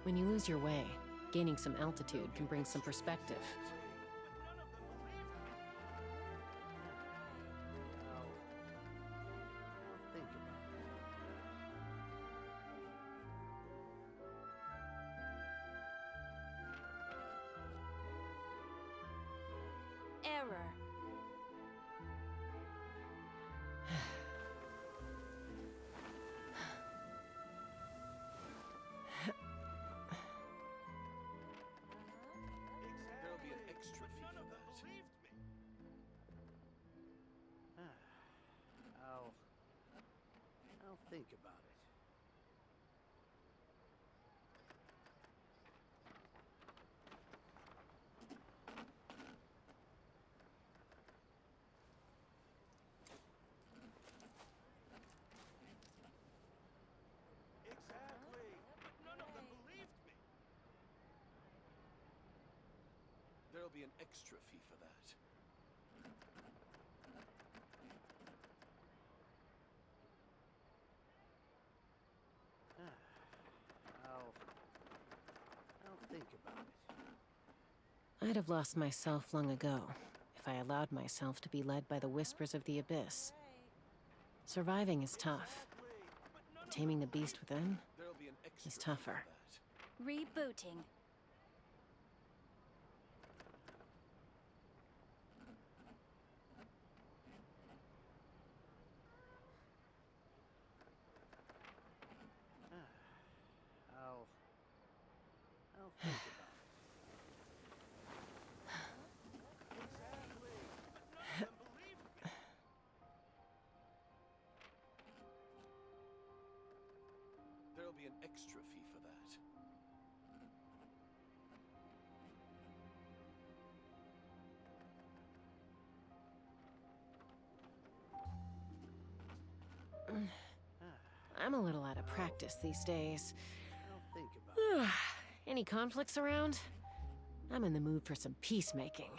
When you lose your way, gaining some altitude can bring some perspective. Error. There'll be an extra fee for that. I'll think about it. Exactly, but none of them believed me. There'll be an extra fee for that. I'll think about it. I'd have lost myself long ago if I allowed myself to be led by the whispers of the abyss. Surviving is tough. Taming the beast within There'll be an extra is fee tougher. for that. Rebooting. I'll think about it. Exactly, but none of them believed me. There'll be an extra fee for that. I'm a little out of practice these days. I'll think about it. Any conflicts around? I'm in the mood for some peacemaking.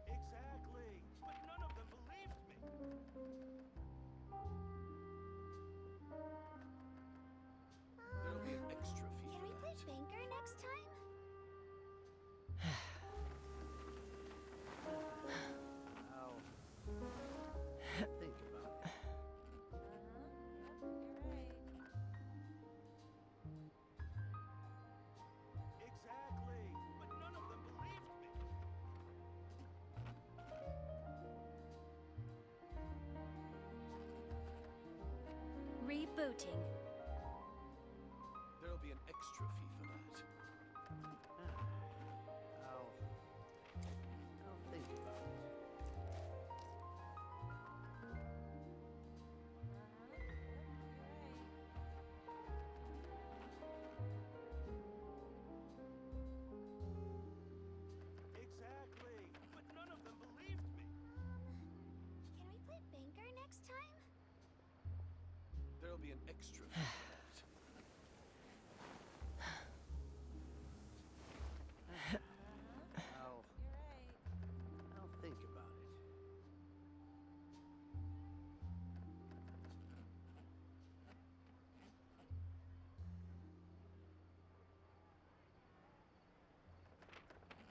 Exactly, but none of them believed me. There'll be an extra fee Can for we play that. banker next time? I'll think about it. Exactly, but none of them believed me. Rebooting. There'll be an extra fee for that. I'll think about it. Exactly, but none of them believed me. Can we play banker next time? There'll be an extra fee for that. I'll think about it.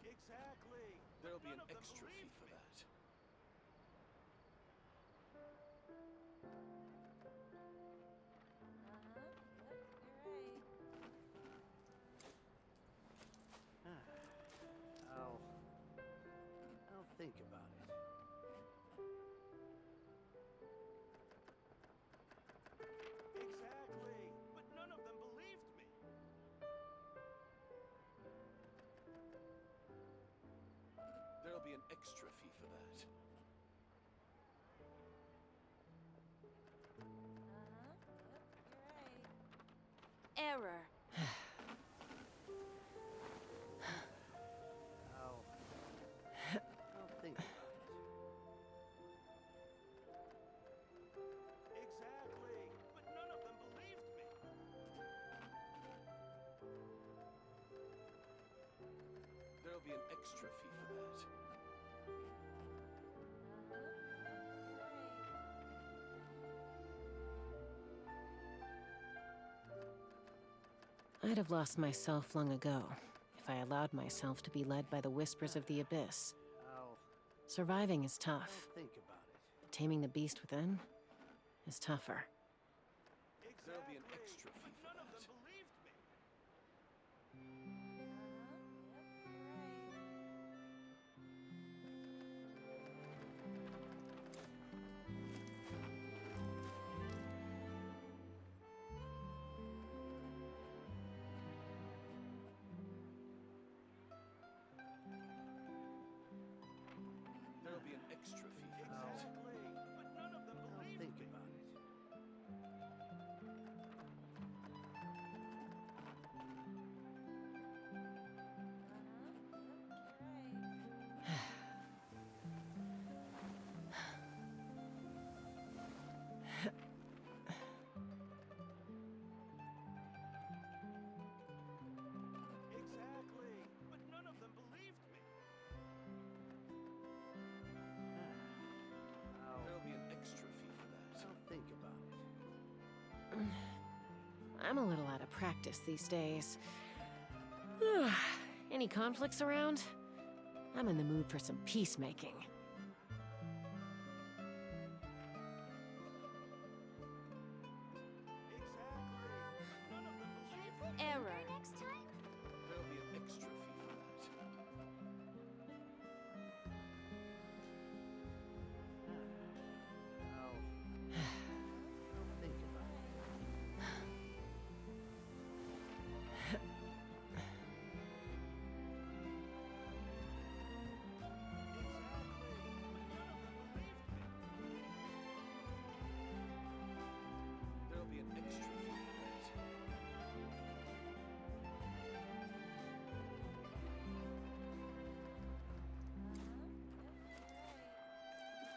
Exactly. There'll be an extra fee for that. I'll think about it. Exactly, but none of them believed me. There'll be an extra fee for that. Error. I'll think about it. Exactly, but none of them believed me. There'll be an extra fee for that. I'd have lost myself long ago if I allowed myself to be led by the whispers of the abyss. I'll Surviving is tough, think about it. but taming the beast within is tougher. There'll be an extra fee for that. There'll be an extra fee for that. I'll think about it. Exactly. But none of them believed me. There'll be an extra fee for that. I'll think about it. I'm a little out of practice these days. Any conflicts around? I'm in the mood for some peacemaking. Error. Next time? There'll be an extra fee for that. I'll think about it. There'll be an extra fee for that. I'll think about it. Exactly.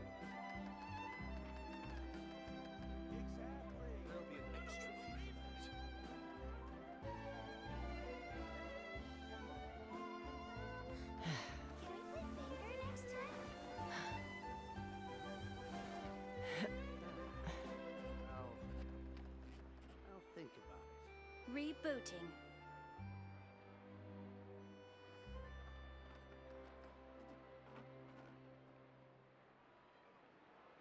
There'll be an extra fee for that. Can we play Banger next time? I'll think about it. Rebooting.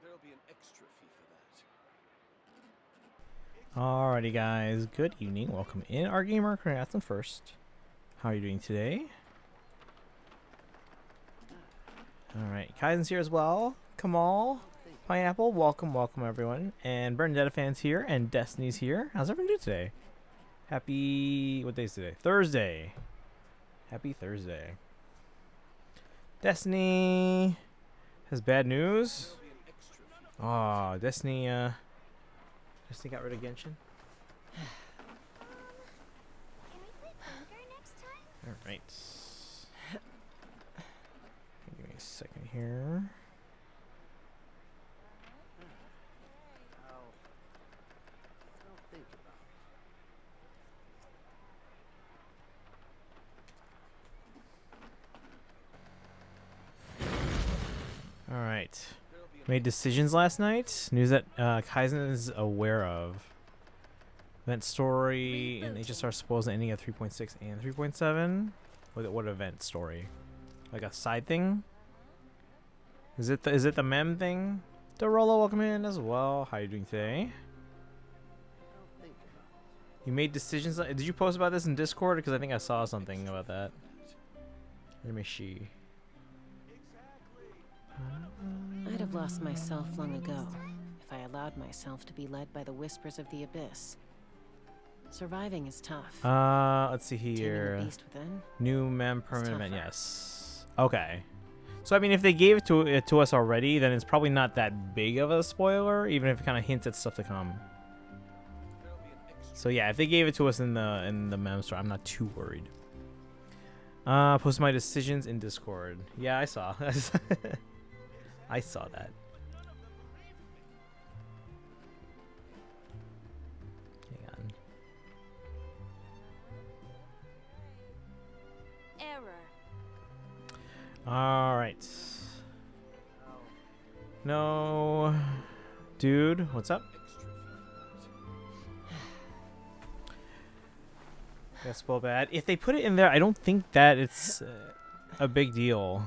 There'll be an extra fee for that. Alrighty, guys. Good evening. Welcome in. Our gamer, Kratson first. How are you doing today? Alright, Kaizen's here as well. Kamal, Pineapple, welcome, welcome everyone. And Bernadetta fans here, and Destiny's here. How's everyone doing today? Happy, what day is today? Thursday. Happy Thursday. Destiny has bad news. There'll be an extra fee. Oh, Destiny got rid of Genshin. Can we play Banger next time? Alright. Give me a second here. I'll think about it. Alright. There'll be an Made decisions last night. News that Kaizen is aware of. Event story and HSR supposed ending at 3.6 and 3.7. What event story? Like a side thing? Is it the mem thing? Dorola, welcome in as well. How are you doing today? I'll think about it. You made decisions. Did you post about this in Discord? Because I think I saw something about that. Let me see. I'd have lost myself long ago if I allowed myself to be led by the whispers of the abyss. Surviving is tough. Let's see Taming the here. beast within. New mem permanent event. tougher. Yes. Okay. So I mean, if they gave it to us already, then it's probably not that big of a spoiler, even if it kind of hints at stuff to come. There'll be an extra. So yeah, if they gave it to us in the mem store, I'm not too worried. Post my decisions in Discord. Yeah, I saw. I saw that. Hang on. Error. All right. No. Dude, what's up? That's well bad. If they put it in there, I don't think that it's a big deal.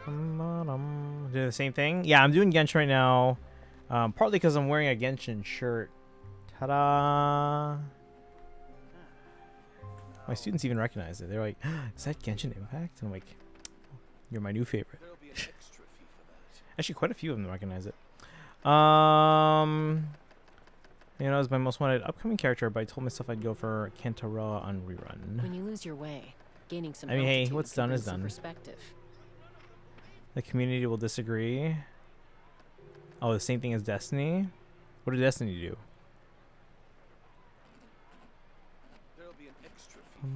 Doing the same thing? Yeah, I'm doing Genshin right now. Partly because I'm wearing a Genshin shirt. Ta-da! My students even recognize it. They're like, is that Genshin Impact? And I'm like, you're my new favorite. Actually, quite a few of them recognize it. You know, it's my most wanted upcoming character, but I told myself I'd go for Kentaro on rerun. When you lose your way, gaining some I mean, hey, altitude what's can done bring is some done. Perspective. The community will disagree. Oh, the same thing as Destiny? What did Destiny do? There'll be an extra fee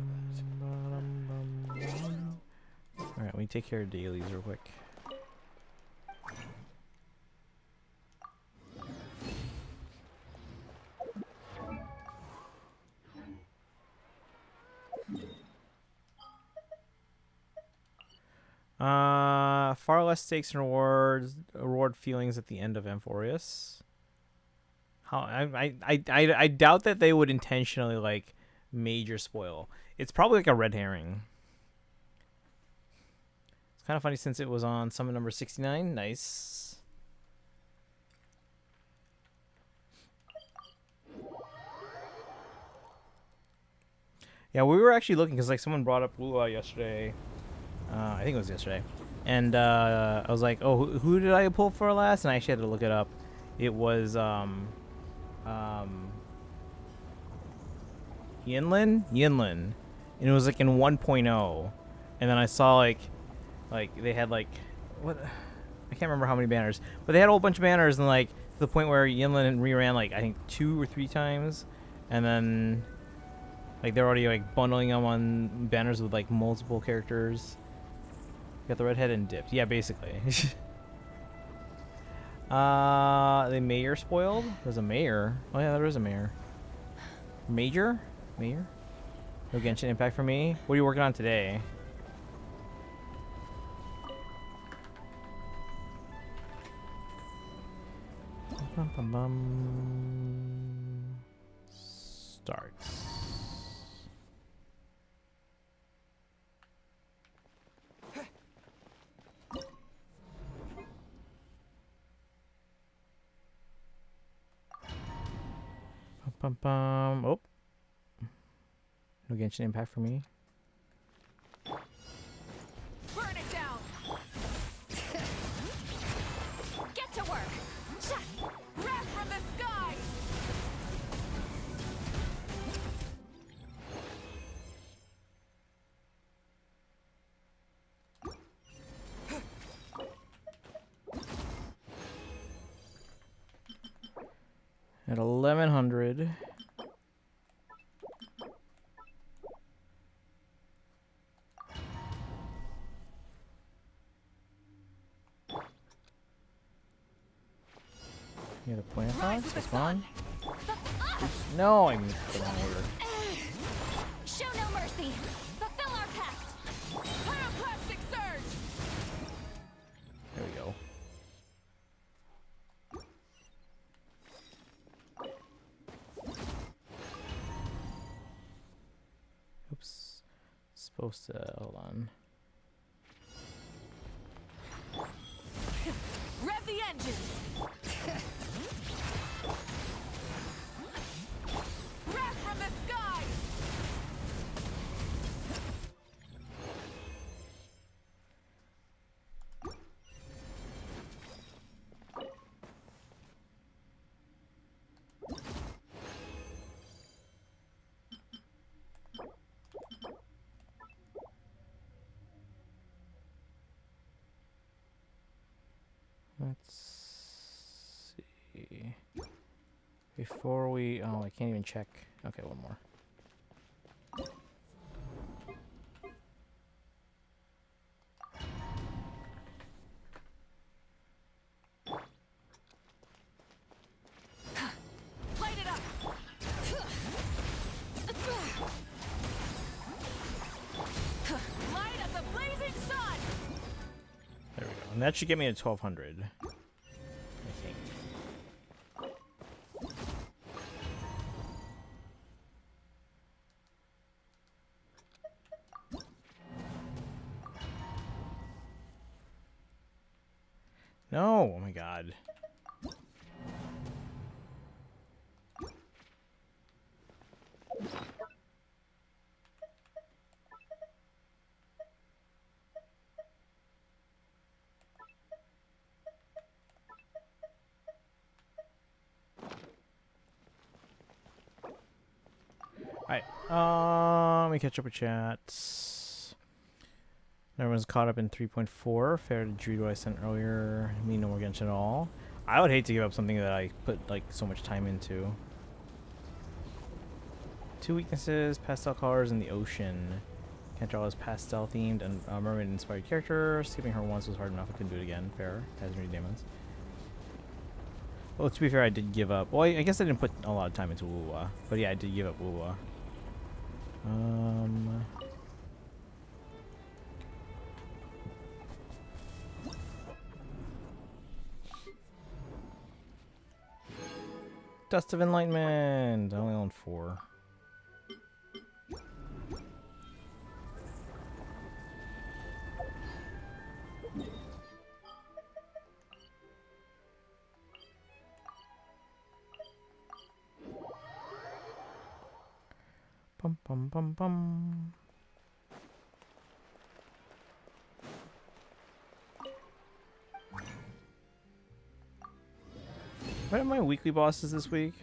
for that. Alright, we take care of dailies real quick. Far less stakes and reward feelings at the end of Amphorius. How I doubt that they would intentionally like major spoil. It's probably like a red herring. It's kind of funny since it was on summon number 69. Nice. Yeah, we were actually looking because like someone brought up Lua yesterday. I think it was yesterday. And I was like, oh, who did I pull for last? And I actually had to look it up. It was Yinlin? And it was like in 1.0. And then I saw like they had like what I can't remember how many banners, but they had a whole bunch of banners and like to the point where Yinlin reran like I think 2 or 3 times, and then like they're already like bundling them on banners with like multiple characters. Got the redhead and dipped. Yeah, basically. The mayor spoiled? There's a mayor. Oh yeah, there is a mayor. Major? Mayor? No Genshin Impact for me? What are you working on today? Bum, bum, bum. Starts. Bum, bum. Oh. No Genshin Impact for me. Burn it down! Get to work! Wrath from the sky! At 1100. You got a plant box? That's fine. No, I missed the wrong order. Show no mercy! Fulfill our pact! Pyroclastic surge! There we go. Oops. Supposed to hold on. Rev the engines! Wrath from the sky! Let's see. Before we... Oh, I can't even check. Okay, one more. Light it up! Light of the blazing sun! There And that should get me to 1200. I think. No! Oh my god. Alright, let me catch up with chats. Everyone's caught up in 3.4. Fair to Drew I sent earlier. Me no more Genshin at all. I would hate to give up something that I put like so much time into. 2 weaknesses, pastel colors in the ocean. Can't draw as pastel themed and mermaid inspired character. Skipping her once was hard enough. I couldn't do it again. Fair. Has many demons. Well, to be fair, I did give up. Well, I guess I didn't put a lot of time into Wuwa. But yeah, I did give up Wuwa. Dust of Enlightenment. I only own 4. Bum bum bum bum. What are my weekly bosses this week?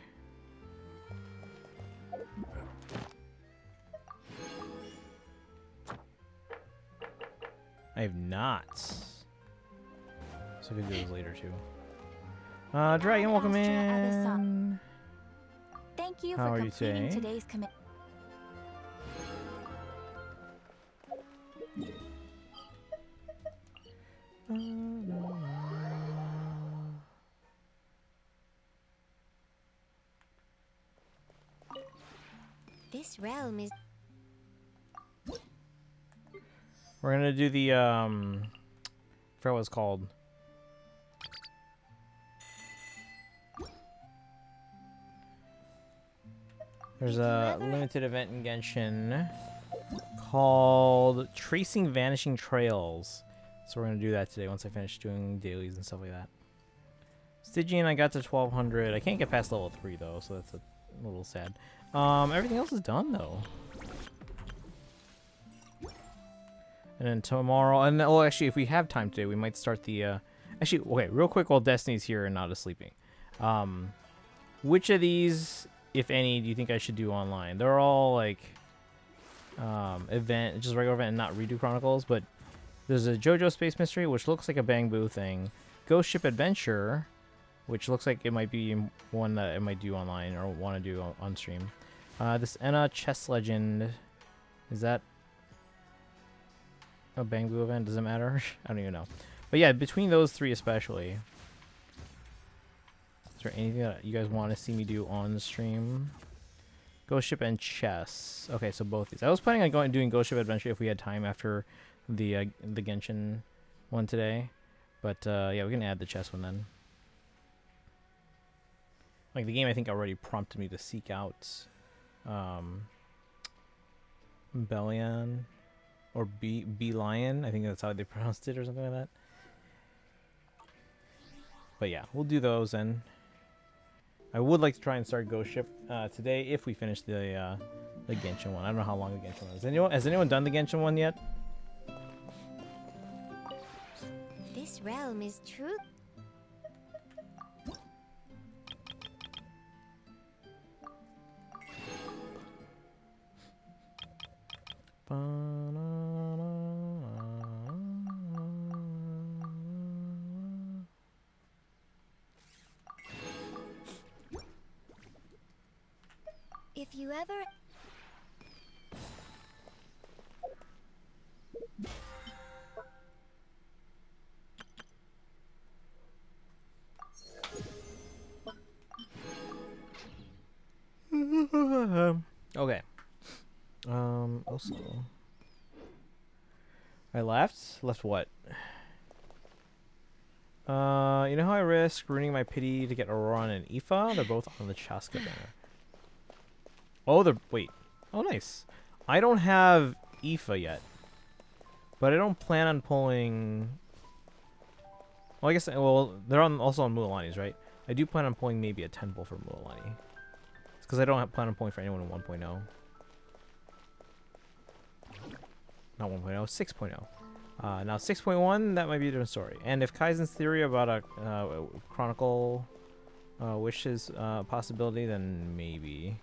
I have not. So I could do those later too. Dragon, welcome in. Thank you How for are you completing today? today's commit. This realm is We're gonna do the I forgot what it's called. There's a limited event in Genshin called Tracing Vanishing Trails. So we're gonna do that today once I finish doing dailies and stuff like that. Stygian, I got to 1200. I can't get past level 3 though, so that's a little sad. Everything else is done though. And then tomorrow, and oh, actually, if we have time today, we might start the. Actually, okay, real quick while Destiny's here and not sleeping. Which of these, if any, do you think I should do online? They're all like event, just regular event, and not redo chronicles. But there's a JoJo Space Mystery, which looks like a Bang Boo thing. Ghost Ship Adventure, which looks like it might be one that I might do online or want to do on stream. This Enna Chess Legend, is that a Bang Boo event? Does it matter? I don't even know. But yeah, between those 3 especially, is there anything that you guys want to see me do on the stream? Ghost Ship and Chess. Okay, so both these. I was planning on doing Ghost Ship Adventure if we had time after the Genshin one today. But yeah, we can add the chess one then. Like the game, I think already prompted me to seek out Bellion or B Lion. I think that's how they pronounced it or something like that. But yeah, we'll do those and I would like to try and start Ghost Ship today if we finish the Genshin one. I don't know how long the Genshin one is. Has anyone done the Genshin one yet? this realm is true. If you ever Okay. Also, I left what? You know how I risk ruining my pity to get Auron and Aoife? They're both on the Chaska banner. Oh, wait. Oh, nice. I don't have Aoife yet. But I don't plan on pulling... Well, I guess... Well, they're also on Mualani's, right? I do plan on pulling maybe a 10 pull for Mualani. It's because I don't plan on pulling for anyone in 1.0. Not 1.0, 6.0. Now 6.1, that might be a different story. And if Kaizen's theory about a Chronicle wishes possibility, then maybe.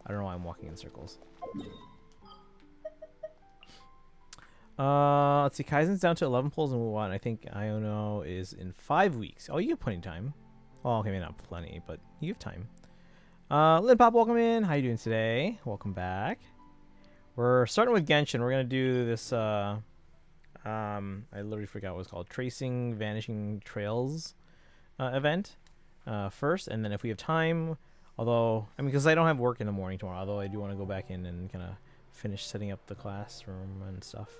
I don't know why I'm walking in circles. Let's see. Kaizen's down to 11 pulls in Mulan. I think Iono is in 5 weeks. Oh, you have plenty of time. Well, okay, maybe not plenty, but you have time. Lin Pop, welcome in. How you doing today? Welcome back. We're starting with Genshin. We're gonna do this. I literally forgot what it's called. Tracing Vanishing Trails event first, and then if we have time, although I mean, because I don't have work in the morning tomorrow. Although I do want to go back in and kind of finish setting up the classroom and stuff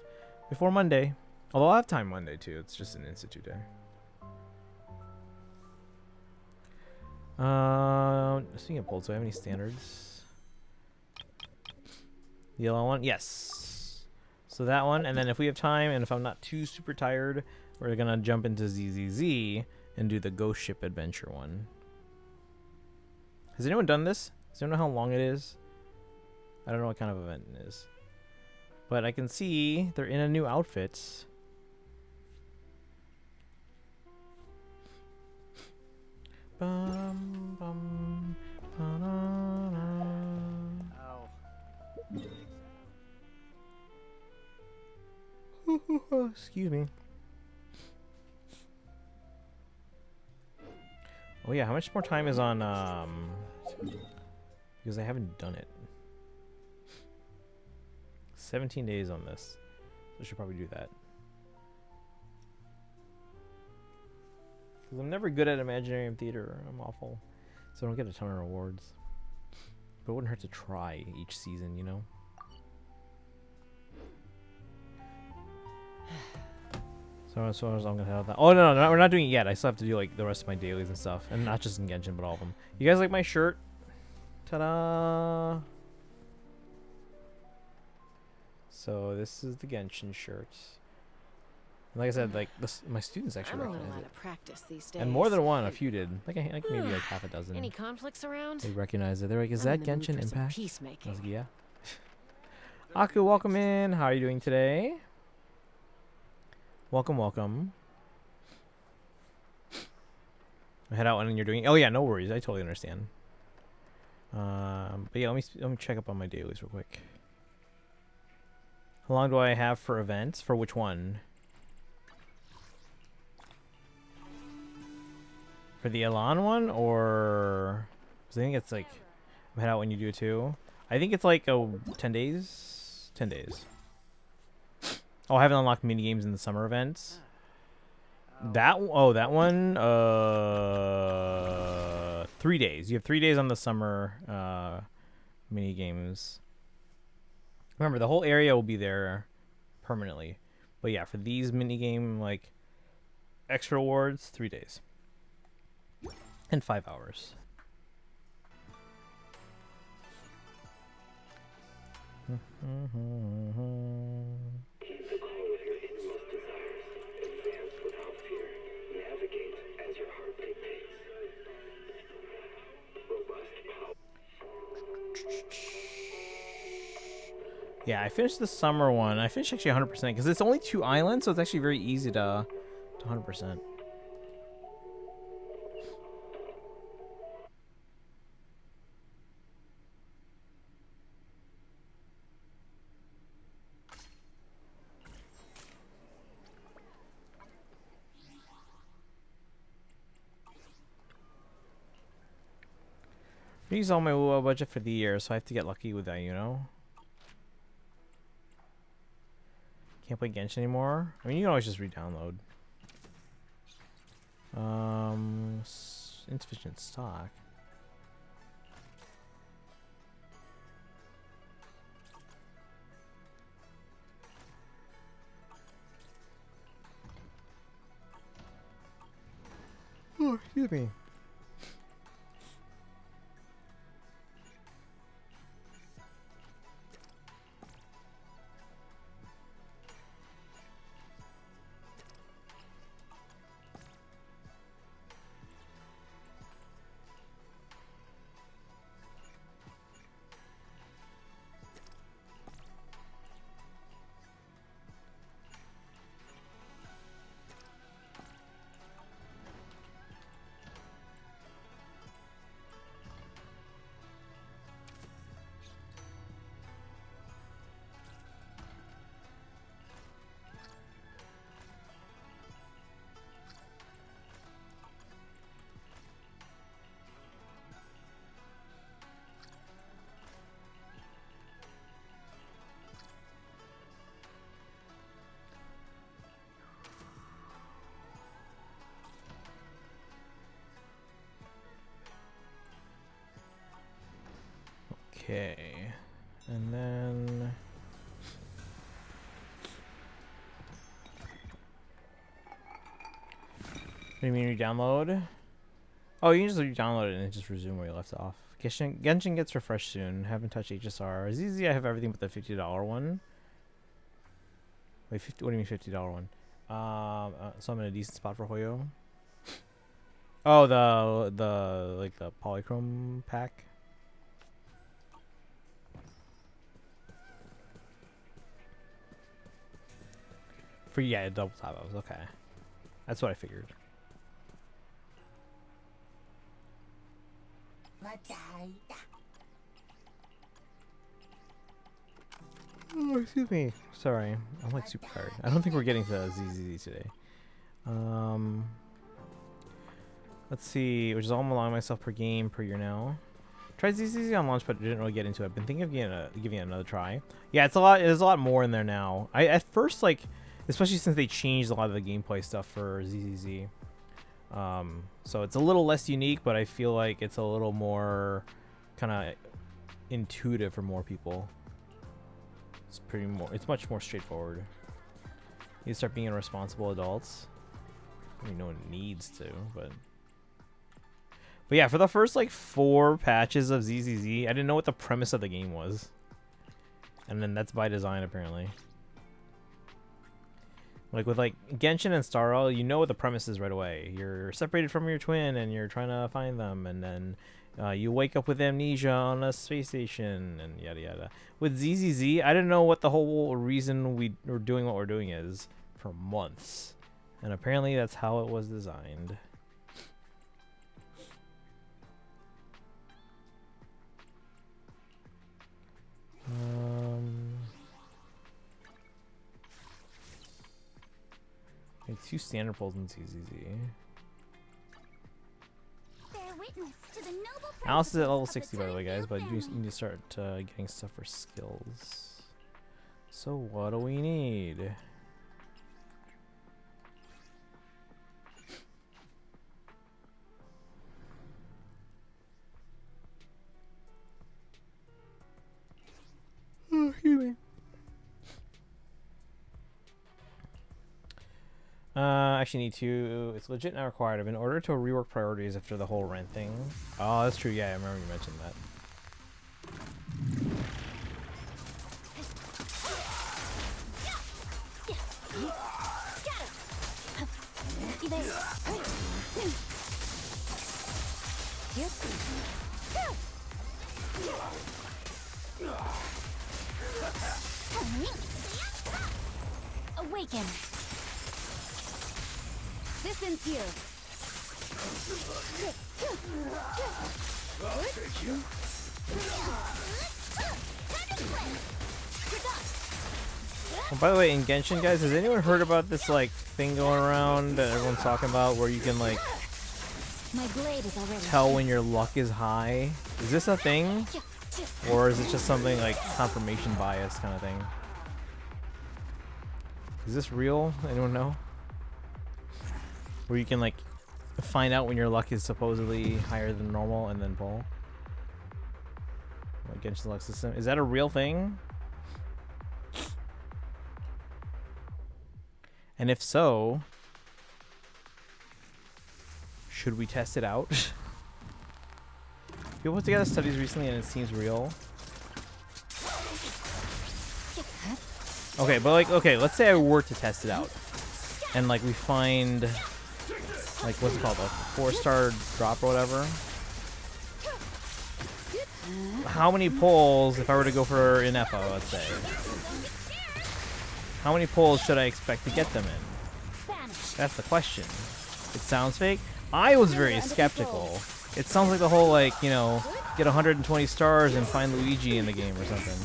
before Monday. Although I'll have time Monday too. It's just an institute day. Speaking of polls, do I have any standards? The yellow one? Yes. So that one, and then if we have time, and if I'm not too super tired, we're gonna jump into ZZZ and do the Ghost Ship Adventure one. Has anyone done this? Does anyone know how long it is? I don't know what kind of event it is. But I can see they're in a new outfit. Bum, bum, excuse me. Oh yeah, how much more time is on because I haven't done it. 17 days on this. So I should probably do that. Because I'm never good at Imaginarium Theater. I'm awful. So I don't get a ton of rewards. But it wouldn't hurt to try each season, you know? So I'm gonna have that. Oh no, we're not doing it yet. I still have to do like the rest of my dailies and stuff. And not just in Genshin, but all of them. You guys like my shirt? Ta-da! So this is the Genshin shirt. And like I said, like my students actually I'm a little recognize out it. of practice these days. And more than one, a few did. Like maybe like half a dozen. Any conflicts around? They recognize it. They're like, is I'm that in the mood Genshin for some Impact? I was peacemaking. like, yeah. Aku, welcome in. How are you doing today? Welcome, welcome. Head out when you're doing. Oh yeah, no worries. I totally understand. But yeah, let me check up on my dailies real quick. How long do I have for events? For which one? For the Elan one, or 'cause I think it's like head out when you do it too. I think it's like 10 days. 10 days. Oh, I haven't unlocked mini games in the summer events. That one. 3 days. You have 3 days on the summer mini games. Remember, the whole area will be there permanently. But yeah, for these mini game like extra awards, 3 days. And 5 hours. Yeah, I finished the summer one. I finished actually 100% because it's only 2 islands, so it's actually very easy to 100%. I use all my WoW budget for the year, so I have to get lucky with that, you know? Can't play Genshin anymore? I mean, you can always just re-download. Insufficient stock. Excuse me. Okay, and then what do you mean re-download? Oh, you can just re-download it and just resume where you left off. Genshin gets refreshed soon. Haven't touched HSR. ZZ, I have everything but the $50 one. Wait, 50? What do you mean $50 one? So I'm in a decent spot for Hoyo. Oh, the like the polychrome pack. For yeah, double top ups. Okay, that's what I figured. Oh, excuse me. Sorry, I'm like super tired. I don't think we're getting to ZZZ today. Let's see. Which is all I'm allowing myself per game per year now. Tried ZZZ on launch, but didn't really get into it. I've been thinking of giving it another try. Yeah, it's a lot. There's a lot more in there now. I at first like, especially since they changed a lot of the gameplay stuff for ZZZ. So it's a little less unique, but I feel like it's a little more kind of intuitive for more people. It's much more straightforward. You start being responsible adults. I mean, no one needs to, but yeah, for the first like 4 patches of ZZZ, I didn't know what the premise of the game was, and then that's by design apparently. Like with like Genshin and Starl, you know what the premise is right away. You're separated from your twin and you're trying to find them, and then you wake up with amnesia on a space station and yada yada. With ZZZ, I didn't know what the whole reason we were doing what we're doing is for months, and apparently that's how it was designed. Like 2 standard pulls in ZZZ. Alice is at level 60 by the way, guys, but I do need to start getting stuff for skills. So what do we need? Oh, excuse me. Actually need to. It's legit not required. I've been ordered to rework priorities after the whole rent thing. Oh, that's true. Yeah, I remember you mentioned that. Awaken. This ends here. Oh, by the way, in Genshin, guys, has anyone heard about this like thing going around that everyone's talking about, where you can like My blade is already tell when your luck is high? Is this a thing, or is it just something like confirmation bias kind of thing? Is this real? Anyone know? Where you can like find out when your luck is supposedly higher than normal and then pull. Like Genshin luck system. Is that a real thing? And if so, Should we test it out? People put together studies recently and it seems real. Okay, but like, okay, let's say I were to test it out. And like we find, like, what's it called? A 4-star drop or whatever. How many pulls, if I were to go for an FO, let's say. How many pulls should I expect to get them in? That's the question. It sounds fake. I was very skeptical. It sounds like the whole, like, you know, get 120 stars and find Luigi in the game or something.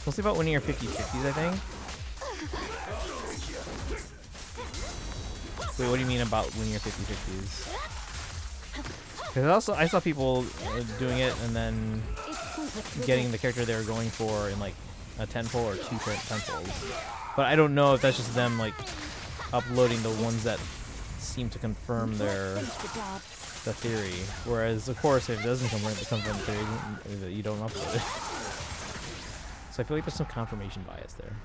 We'll see about winning your 50-50s, I think. Wait, what do you mean about winning your 50-50s? Because also, I saw people doing it and then getting the character they were going for in like a 10 pull or 2 10 pulls. But I don't know if that's just them like uploading the ones that seem to confirm the theory. Whereas, of course, if it doesn't confirm the theory, you don't upload it. So I feel like there's some confirmation bias there.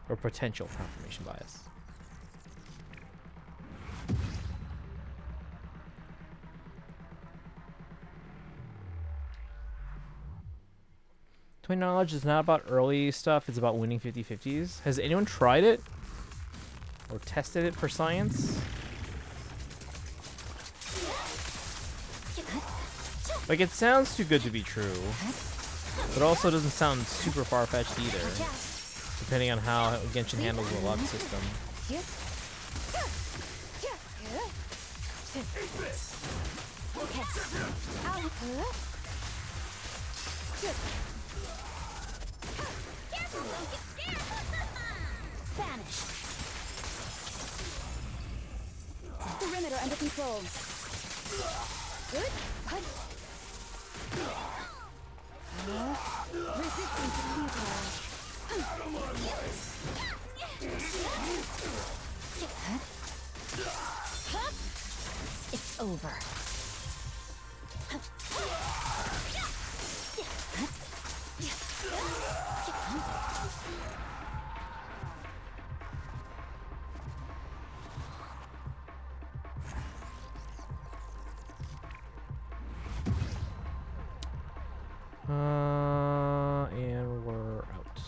Or potential confirmation bias. To my knowledge, it's not about early stuff, it's about winning 50-50s. Has anyone tried it? Or tested it for science? Like, it sounds too good to be true, but also doesn't sound super far-fetched either, depending on how Genshin handles the luck system. Vanish. Perimeter under control. Good. Hut. Resistance futile. It's over. And we're out.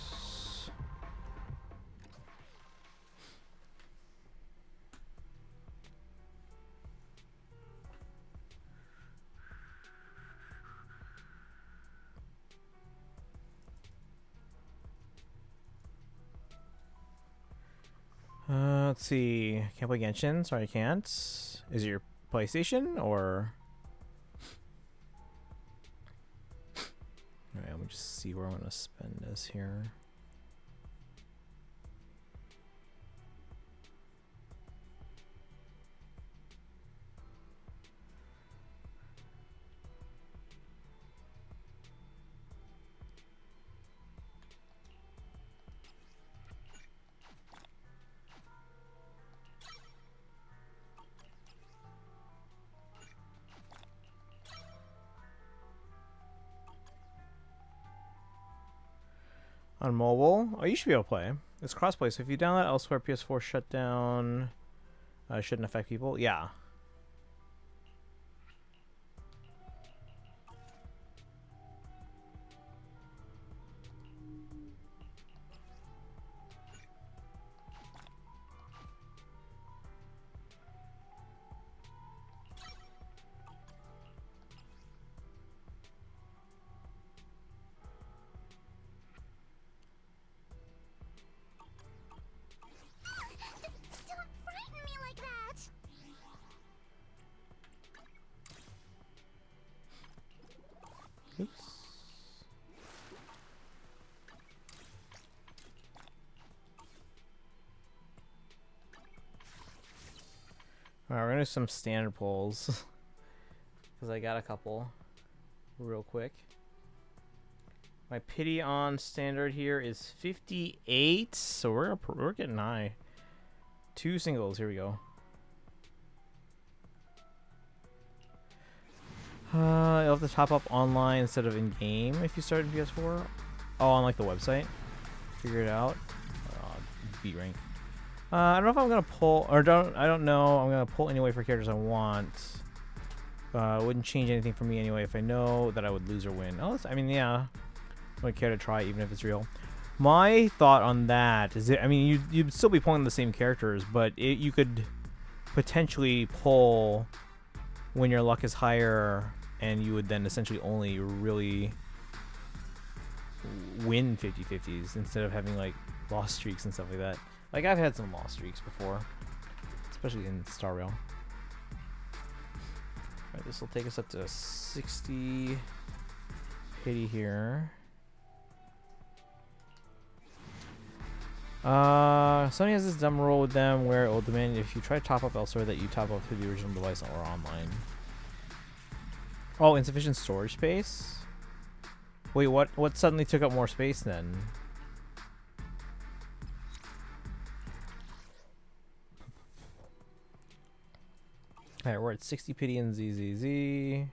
Let's see. Can't play Genshin. Sorry, I can't. Is it your PlayStation or? Alright, let me just see where I'm gonna spend this here. On mobile, oh, you should be able to play. It's crossplay, so if you download elsewhere, PS4 shutdown shouldn't affect people. Yeah. Alright, we're gonna do some standard pulls. Because I got a couple. Real quick. My pity on standard here is 58. So we're getting high. 2 singles, here we go. You'll have to top up online instead of in-game if you start in PS4. Oh, on like the website. figure it out. Beat rank. I don't know if I'm gonna pull or I don't know. I'm gonna pull anyway for characters I want. It wouldn't change anything for me anyway if I know that I would lose or win. Oh, I mean, yeah, I would care to try even if it's real. My thought on that is, I mean, you'd still be pulling the same characters, but you could potentially pull when your luck is higher, and you would then essentially only really win 50-50s instead of having like lost streaks and stuff like that. Like I've had some lost streaks before, especially in Star Rail. Alright, this will take us up to 60 pity here. Sony has this dumb rule with them where it will demand if you try to top up elsewhere that you top up to the original device or online. Oh, insufficient storage space? Wait, what suddenly took up more space then? Alright, we're at 60 pity and ZZZ.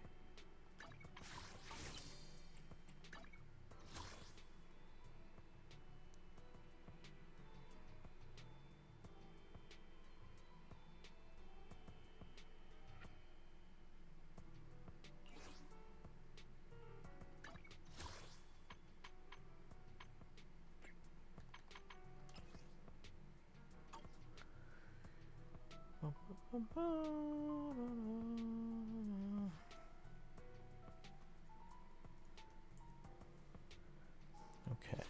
Okay.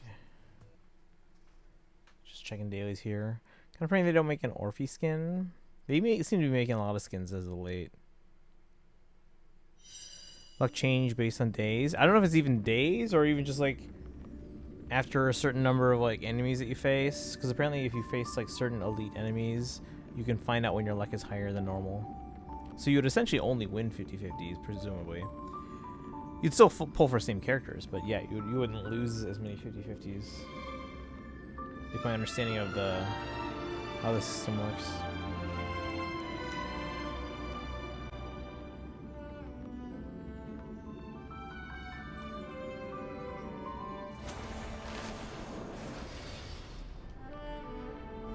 Just checking dailies here. Kind of praying they don't make an Orphe skin. They seem to be making a lot of skins as of late. Luck change based on days. I don't know if it's even days or even just like after a certain number of like enemies that you face. Because apparently if you face like certain elite enemies, you can find out when your luck is higher than normal. So you would essentially only win 50-50s, presumably. You'd still pull for same characters, but yeah, you wouldn't lose as many 50-50s. With my understanding of how the system works.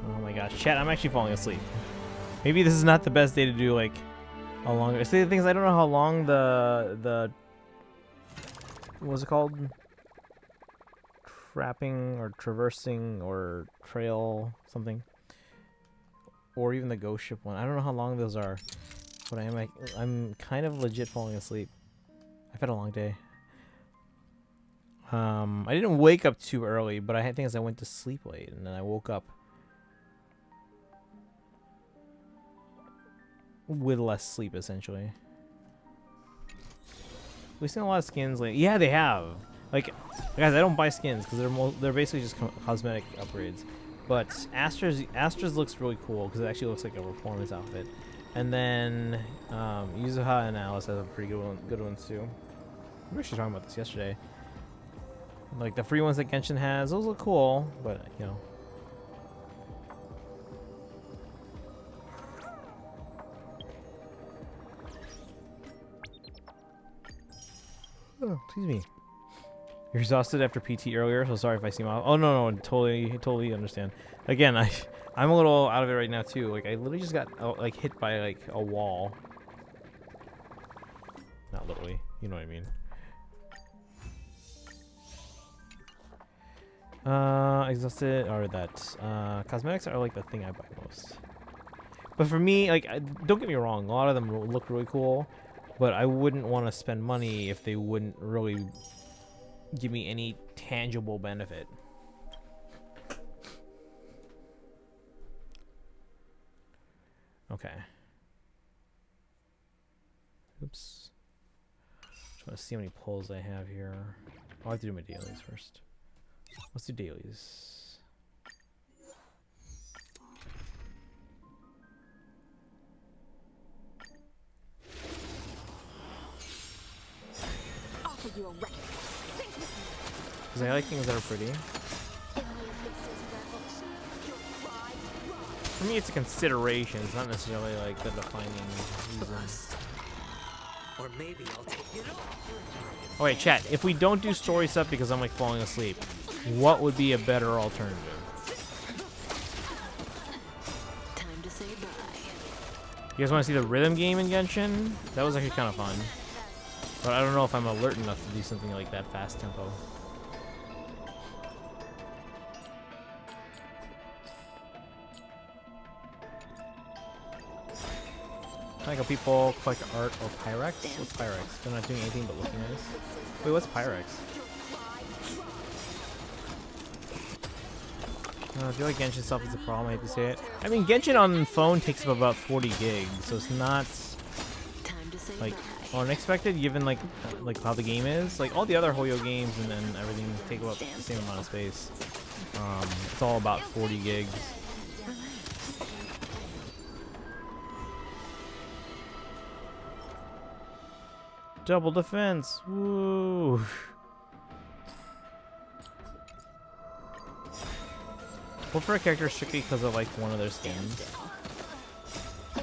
Oh my gosh, chat, I'm actually falling asleep. Maybe this is not the best day to do like a longer. See, the thing is, I don't know how long the what was it called? Trapping or traversing or trail something, or even the ghost ship one. I don't know how long those are, but I'm kind of legit falling asleep. I've had a long day. I didn't wake up too early, but I think as I went to sleep late, and then I woke up with less sleep, essentially. We've seen a lot of skins lately. Yeah, they have. Like, guys, I don't buy skins because they're basically just cosmetic upgrades. But Astra's looks really cool because it actually looks like a performance outfit. And then Yuzuha and Alice have a pretty good ones too. We were actually talking about this yesterday. Like the free ones that Genshin has, those look cool, but you know. Oh, excuse me. You're exhausted after PT earlier, so sorry if I seem off. Oh no, totally understand. Again, I'm a little out of it right now too. Like I literally just got like hit by like a wall. Not literally, you know what I mean. Exhausted or that. Cosmetics are like the thing I buy most. But for me, like, don't get me wrong, a lot of them look really cool, but I wouldn't want to spend money if they wouldn't really give me any tangible benefit. Okay. Oops. Just want to see how many pulls I have here. Oh, I have to do my dailies first. Let's do dailies. Offer you a record. Because I like things that are pretty. For me, it's a consideration. It's not necessarily like the defining reason. Or maybe I'll take it off. Oh wait, chat. If we don't do story stuff because I'm like falling asleep, what would be a better alternative? Time to say bye. You guys want to see the rhythm game in Genshin? That was actually kind of fun. But I don't know if I'm alert enough to do something like that fast tempo. I go people collect art or Pyrex? What's Pyrex? They're not doing anything but looking nice. Wait, what's Pyrex? I feel like Genshin itself is a problem, I hate to say it. I mean, Genshin on phone takes up about 40 gigs, so it's not like unexpected given like how the game is. Like all the other Hoyo games and then everything take up the same amount of space. It's all about 40 gigs. Double defense, woo! Well, for a character strictly because I like one of their skins. I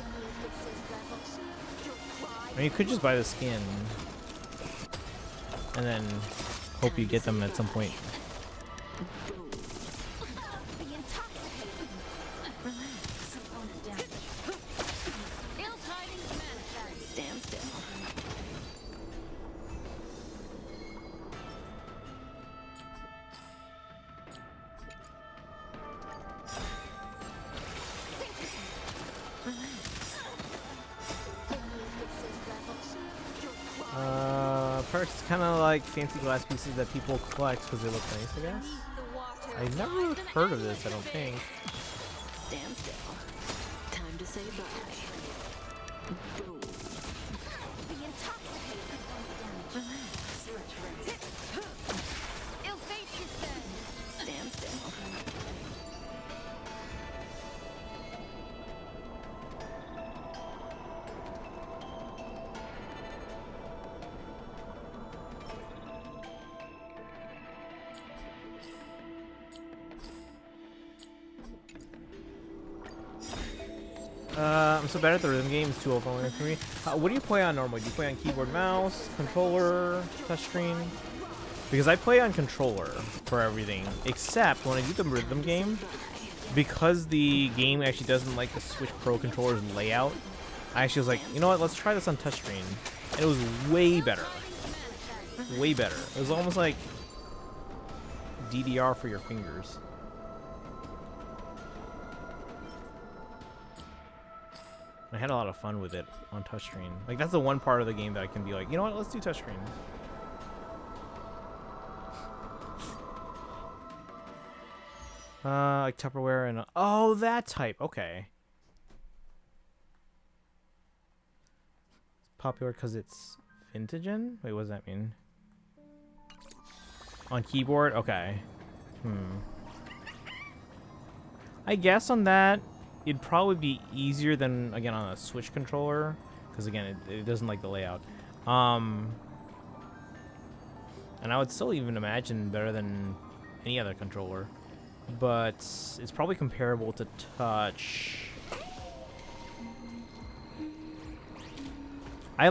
mean, you could just buy the skin and then hope you get them at some point. Perks kind of like fancy glass pieces that people collect because they look nice, I guess. I've never heard of this, I don't think. Stand still. Time to say bye. Boom. Be intoxicated. Ill fate, you said. Stand still. I'm so bad at the rhythm game, it's too overwhelming for me. What do you play on normally? Do you play on keyboard, mouse, controller, touchscreen? Because I play on controller for everything, except when I do the rhythm game, because the game actually doesn't like the Switch Pro controller's layout, I actually was like, you know what, let's try this on touchscreen. And it was way better. Way better. It was almost like DDR for your fingers. I had a lot of fun with it on touchscreen. Like, that's the one part of the game that I can be like, you know what, let's do touchscreen. Like Tupperware and... oh, that type. Okay. Popular because it's vintage-in? Wait, what does that mean? On keyboard? Okay. I guess on that... it'd probably be easier than, again, on a Switch controller. Because, again, it doesn't like the layout. And I would still even imagine better than any other controller. But it's probably comparable to touch. I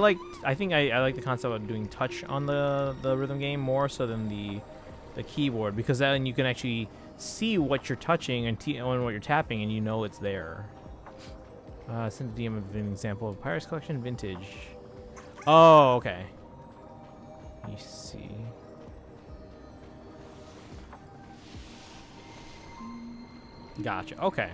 think I like the concept of doing touch on the rhythm game more so than the keyboard. Because then you can actually see what you're touching and what you're tapping, and you know it's there. Send the DM an example of Pirates Collection Vintage. Oh, okay. You see. Gotcha. Okay.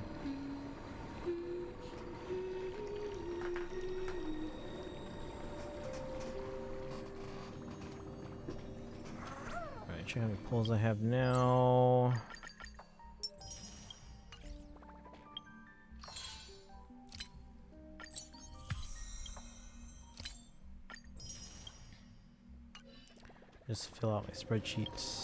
Alright, check how many pulls I have now. Just fill out my spreadsheets.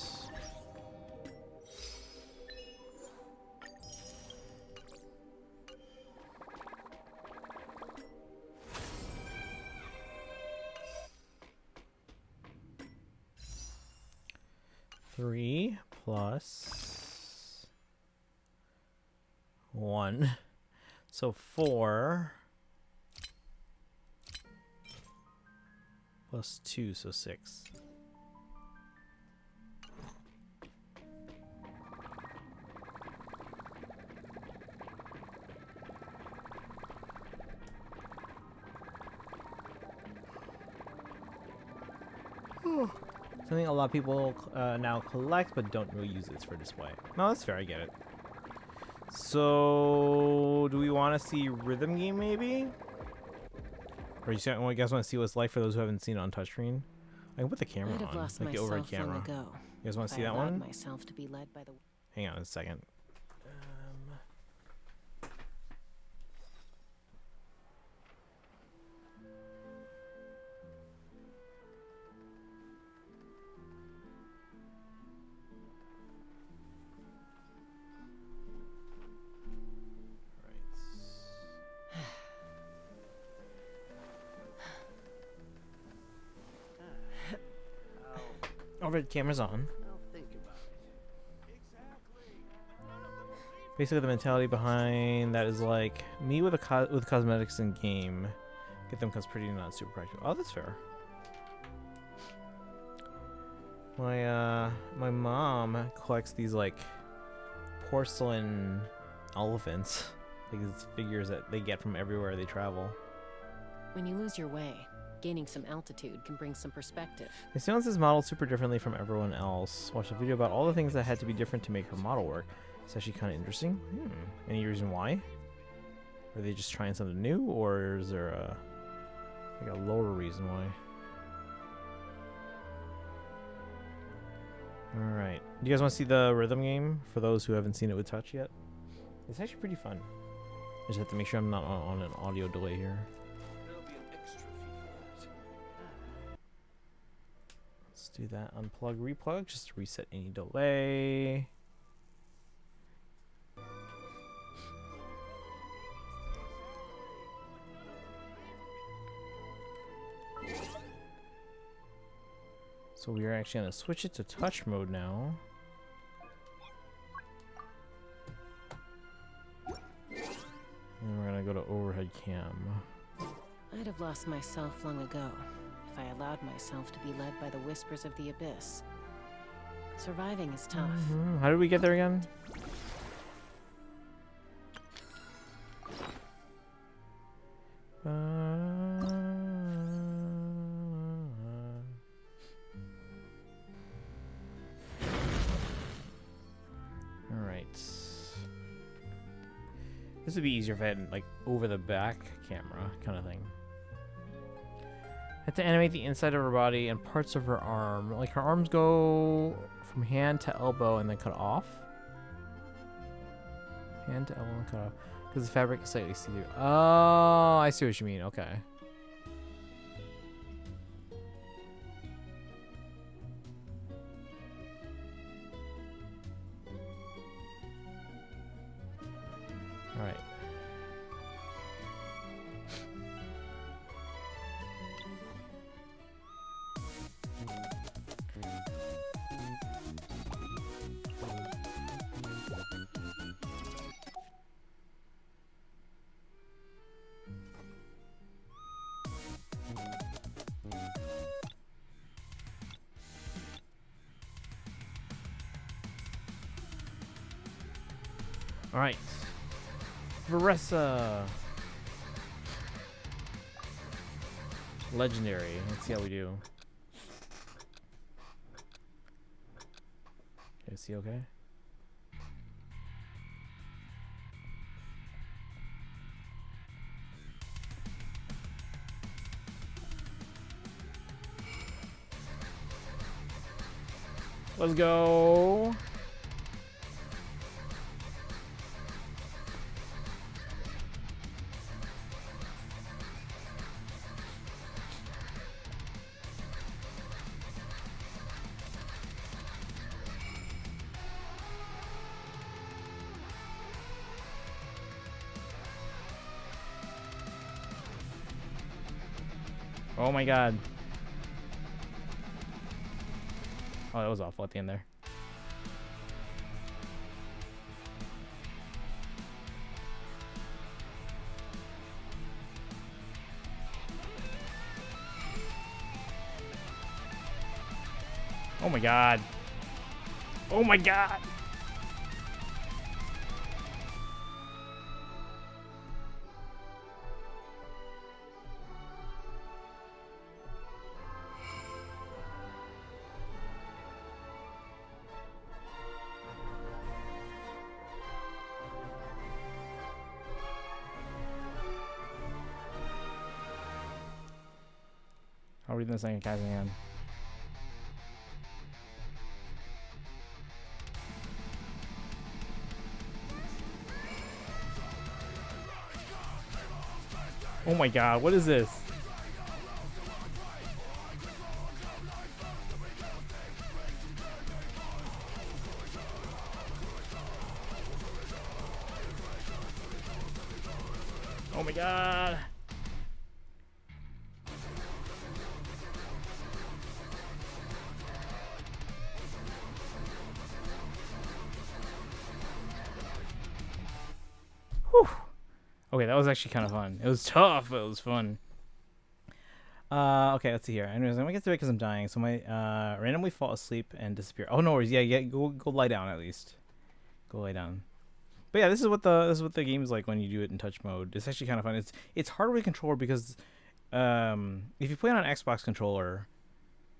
Three plus 1, so 4 plus 2, so 6. Something a lot of people now collect but don't really use it for display. No, that's fair. I get it. So, do we want to see rhythm game maybe? Or you guys want to see what it's like for those who haven't seen it on touchscreen? I can put the camera I'd have on, lost like the myself overhead camera. long ago. You guys want if to see I that allowed one? myself to be led by the. Hang on a second. Overhead camera's on. I'll think about it. Basically, the mentality behind that is like me with with cosmetics in game. Get them because pretty, not super practical. Oh, that's fair. My mom collects these like porcelain elephants, like these figures that they get from everywhere they travel. When you lose your way, gaining some altitude can bring some perspective. Seance is modeled super differently from everyone else. Watched a video about all the things that had to be different to make her model work. It's actually kind of interesting. Any reason why? Are they just trying something new, or is there a like a lower reason why? All right. Do you guys want to see the rhythm game for those who haven't seen it with touch yet? It's actually pretty fun. I just have to make sure I'm not on an audio delay here. There'll be an extra fee for that. Let's do that. Unplug, replug, just to reset any delay. So we are actually going to switch it to touch mode now. And we're going to go to overhead cam. I'd have lost myself long ago if I allowed myself to be led by the whispers of the abyss. Surviving is tough. How did we get there again? Alright. This would be easier if I had like over the back camera kind of thing. Had to animate the inside of her body and parts of her arm. Like her arms go from hand to elbow and then cut off. Hand to elbow and cut off. Because the fabric is slightly see-through. Oh, I see what you mean. Okay. All right. All right. Varessa. Legendary. Let's see how we do. Is he okay? Let's go. Oh my god. Oh, that was awful at the end there. Oh my god. Oh my god. reading this thing in Kaizen. Oh my god, what is this? Oh my god. Whew. Okay, that was actually kind of fun. It was tough, but it was fun. Okay, let's see here. Anyways, I'm gonna get to it because I'm dying. So my randomly fall asleep and disappear. Oh no worries. Yeah, go lie down at least. Go lie down. But yeah, this is what the game is like when you do it in touch mode. It's actually kind of fun. It's hard with a controller because if you play on an Xbox controller,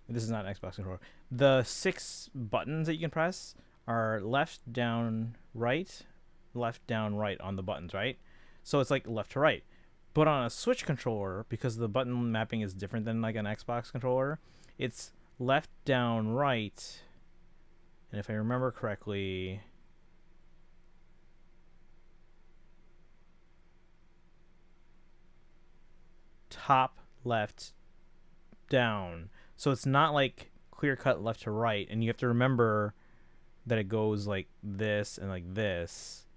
this is not an Xbox controller. The 6 buttons that you can press are left, down, right on the buttons, right? So it's like left to right. But on a Switch controller, because the button mapping is different than like an Xbox controller, it's left, down, right. And if I remember correctly, top, left, down. So it's not like clear cut left to right. And you have to remember that it goes like this and like this.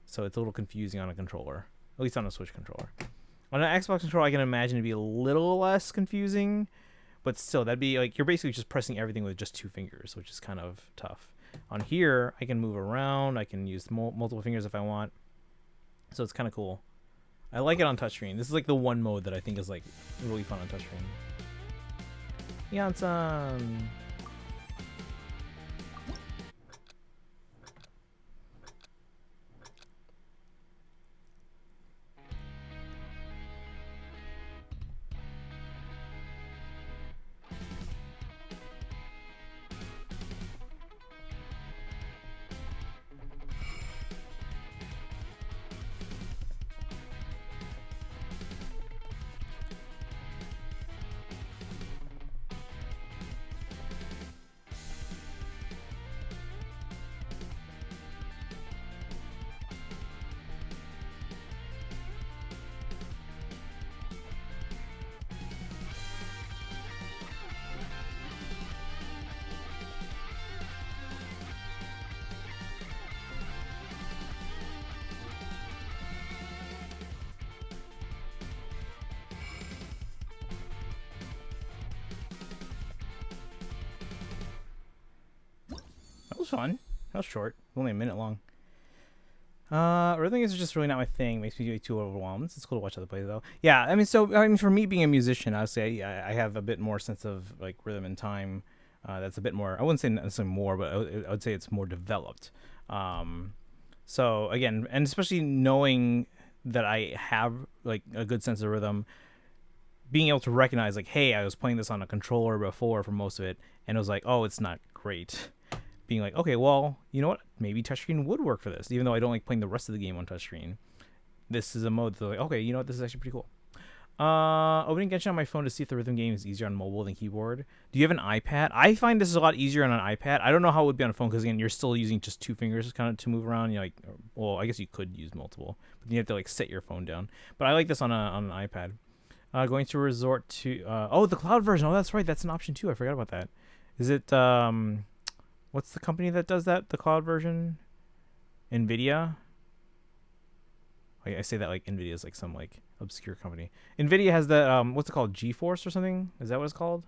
So it's a little confusing on a controller. At least on a Switch controller. On an Xbox controller, I can imagine it'd be a little less confusing, but still, that'd be like you're basically just pressing everything with just 2 fingers, which is kind of tough. On here, I can move around. I can use multiple fingers if I want, so it's kind of cool. I like it on touchscreen. This is like the one mode that I think is like really fun on touchscreen. Yansan. That was fun. That was short. Only a minute long. Rhythm games are just really not my thing. Makes me too overwhelmed. It's cool to watch other players though. Yeah, I mean, for me being a musician, I would say I have a bit more sense of like rhythm and time. That's a bit more. I wouldn't say necessarily more, but I would say it's more developed. So again, and especially knowing that I have like a good sense of rhythm, being able to recognize like, hey, I was playing this on a controller before for most of it, and it was like, oh, it's not great. Being like, okay, well, you know what? Maybe touchscreen would work for this, even though I don't like playing the rest of the game on touchscreen. This is a mode that's like, okay, you know what? This is actually pretty cool. Opening Genshin on my phone to see if the rhythm game is easier on mobile than keyboard. Do you have an iPad? I find this is a lot easier on an iPad. I don't know how it would be on a phone because again, you're still using just 2 fingers kind of to move around. You're like, well, I guess you could use multiple, but you have to like set your phone down. But I like this on an iPad. Going to resort to the cloud version. Oh, that's right. That's an option too. I forgot about that. Is it what's the company that does that? The cloud version? NVIDIA? I say that like NVIDIA is like some like obscure company. NVIDIA has the what's it called? GeForce or something? Is that what it's called?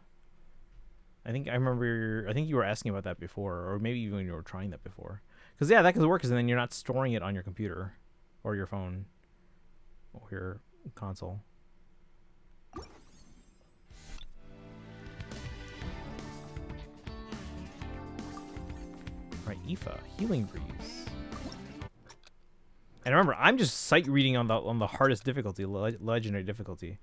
I think you were asking about that before, or maybe even when you were trying that before. Because yeah, that could work, because then you're not storing it on your computer or your phone or your console. Right, Aoife, Healing Breeze. And remember, I'm just sight reading on the hardest difficulty, legendary difficulty.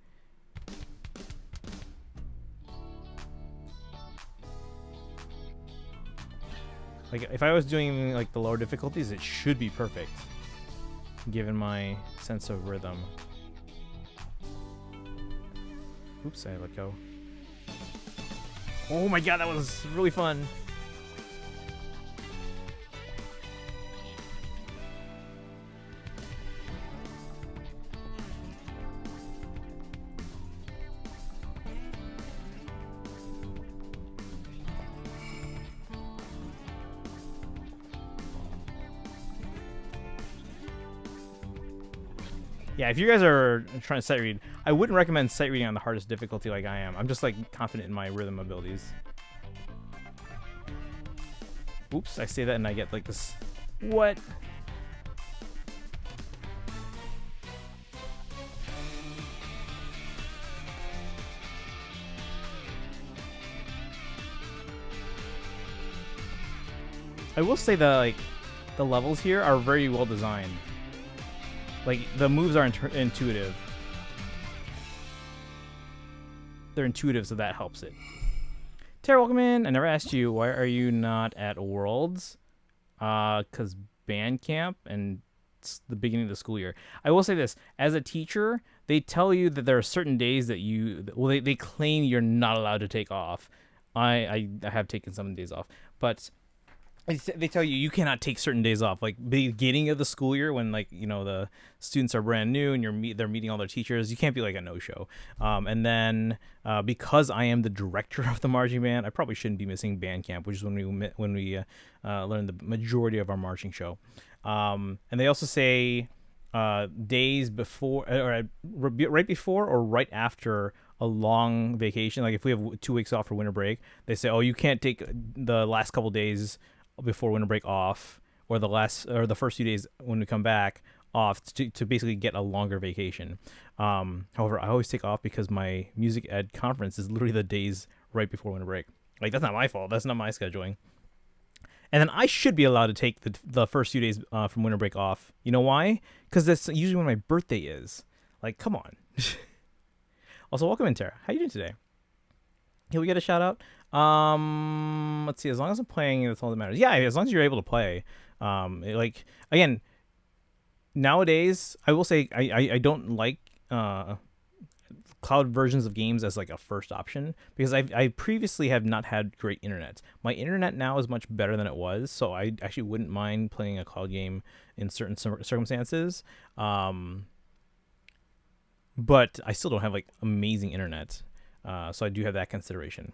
Like if I was doing like the lower difficulties, it should be perfect, given my sense of rhythm. Oops, I let go. Oh my god, that was really fun. Yeah, if you guys are trying to sight read, I wouldn't recommend sight reading on the hardest difficulty like I am. I'm just like confident in my rhythm abilities. Oops, I say that and I get like this. What? I will say that like the levels here are very well designed. Like, the moves are intuitive. They're intuitive, so that helps it. Tara, welcome in. I never asked you, why are you not at Worlds? Because band camp and it's the beginning of the school year. I will say this. As a teacher, they tell you that there are certain days that they claim you're not allowed to take off. I have taken some days off. But they tell you cannot take certain days off, like beginning of the school year when like the students are brand new and they're meeting all their teachers. You can't be like a no-show. And then because I am the director of the marching band, I probably shouldn't be missing band camp, which is when we learn the majority of our marching show. And they also say days before or right before or right after a long vacation. Like if we have 2 weeks off for winter break, they say, oh, you can't take the last couple days before winter break off, or the first few days when we come back off to basically get a longer vacation. However, I always take off because my music ed conference is literally the days right before winter break. Like, that's not my fault. That's not my scheduling. And then I should be allowed to take the first few days from winter break off. You know why? Because that's usually when my birthday is. Like, come on. Also, welcome in, Tara. How you doing today? Can we get a shout out? Let's see. As long as I'm playing, that's all that matters. Yeah, as long as you're able to play. Like, again, nowadays, I will say I don't like cloud versions of games as like a first option, because I previously have not had great internet. My internet now is much better than it was, so I actually wouldn't mind playing a cloud game in certain circumstances. But I still don't have like amazing internet, so I do have that consideration.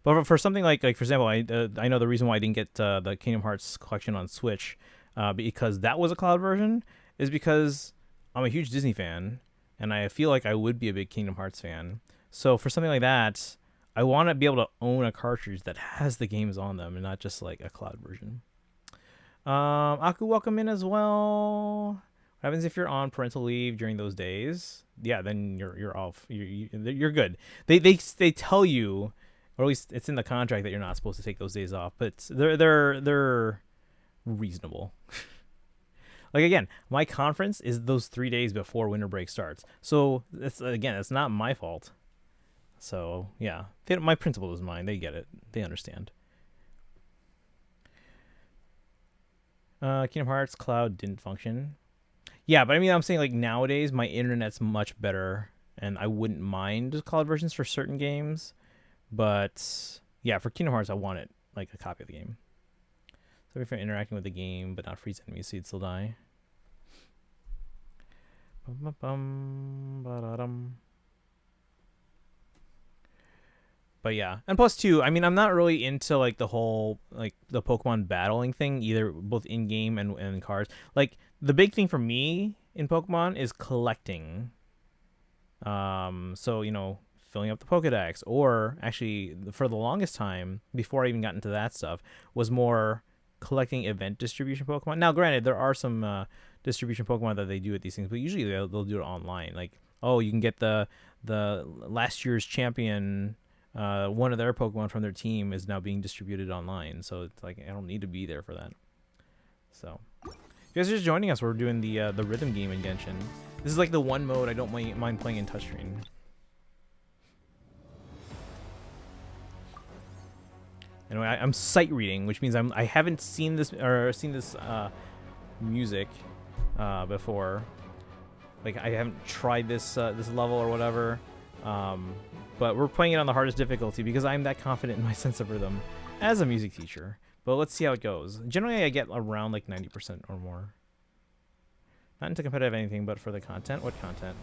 But for something like for example, I know the reason why I didn't get the Kingdom Hearts collection on Switch, because that was a cloud version, is because I'm a huge Disney fan, and I feel like I would be a big Kingdom Hearts fan. So for something like that, I want to be able to own a cartridge that has the games on them, and not just like a cloud version. Aku, welcome in as well. What happens if you're on parental leave during those days? Yeah, then you're off. You're good. They tell you, or at least it's in the contract, that you're not supposed to take those days off, but they're reasonable. Like, again, my conference is those 3 days before winter break starts, so it's not my fault. So yeah, my principal doesn't mind. They get it. They understand. Kingdom Hearts Cloud didn't function. Yeah, but I mean, I'm saying like nowadays my internet's much better, and I wouldn't mind cloud versions for certain games. But yeah, for Kingdom Hearts, I want it like a copy of the game. So if you're interacting with the game but not freeze enemies, so you'd still die. But yeah, and plus too, I mean, I'm not really into like the whole like the Pokemon battling thing either, both in game and in cards. Like, the big thing for me in Pokemon is collecting. So filling up the Pokedex, or actually for the longest time before I even got into that stuff was more collecting event distribution Pokemon. Now, granted, there are some distribution Pokemon that they do at these things, but usually they'll do it online. Like, oh, you can get the last year's champion. One of their Pokemon from their team is now being distributed online, so it's like I don't need to be there for that. So, if you guys are just joining us, we're doing the rhythm game in Genshin. This is like the one mode I don't mind playing in touchscreen. Anyway, I'm sight reading, which means I haven't seen this music before. Like, I haven't tried this level or whatever. but we're playing it on the hardest difficulty because I'm that confident in my sense of rhythm as a music teacher. But let's see how it goes. Generally, I get around like 90% or more. Not into competitive anything, but for the content. What content?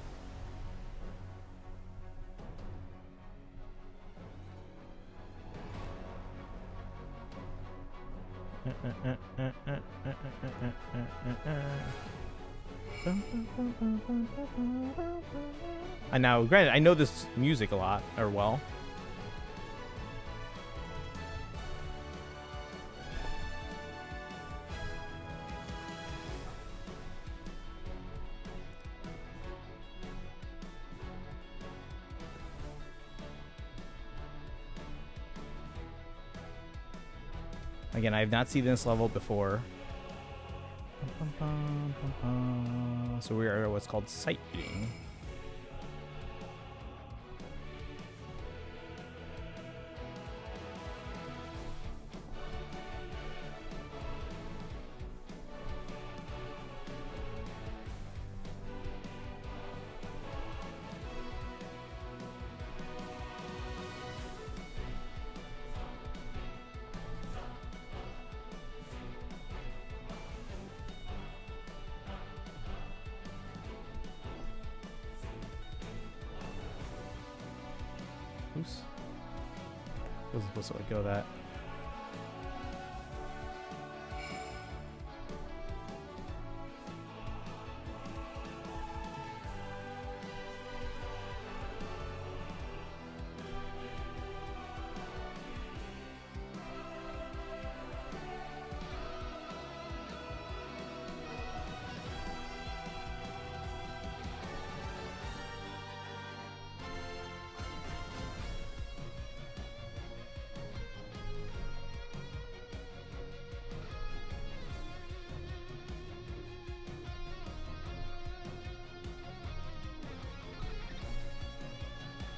And now, granted, I know this music a lot, or well. Again, I have not seen this level before. So we are what's called sight reading. Oops. Wasn't supposed to let go of that.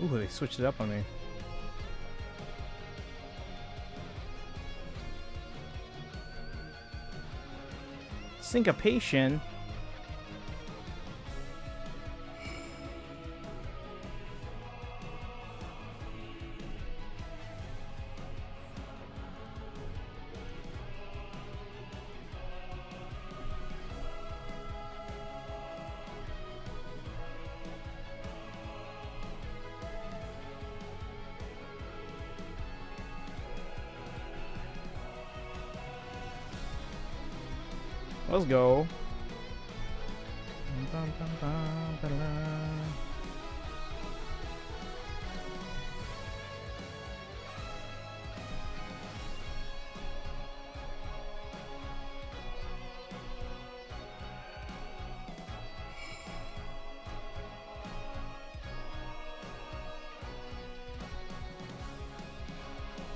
Ooh, they switched it up on me. Syncopation? Let's go.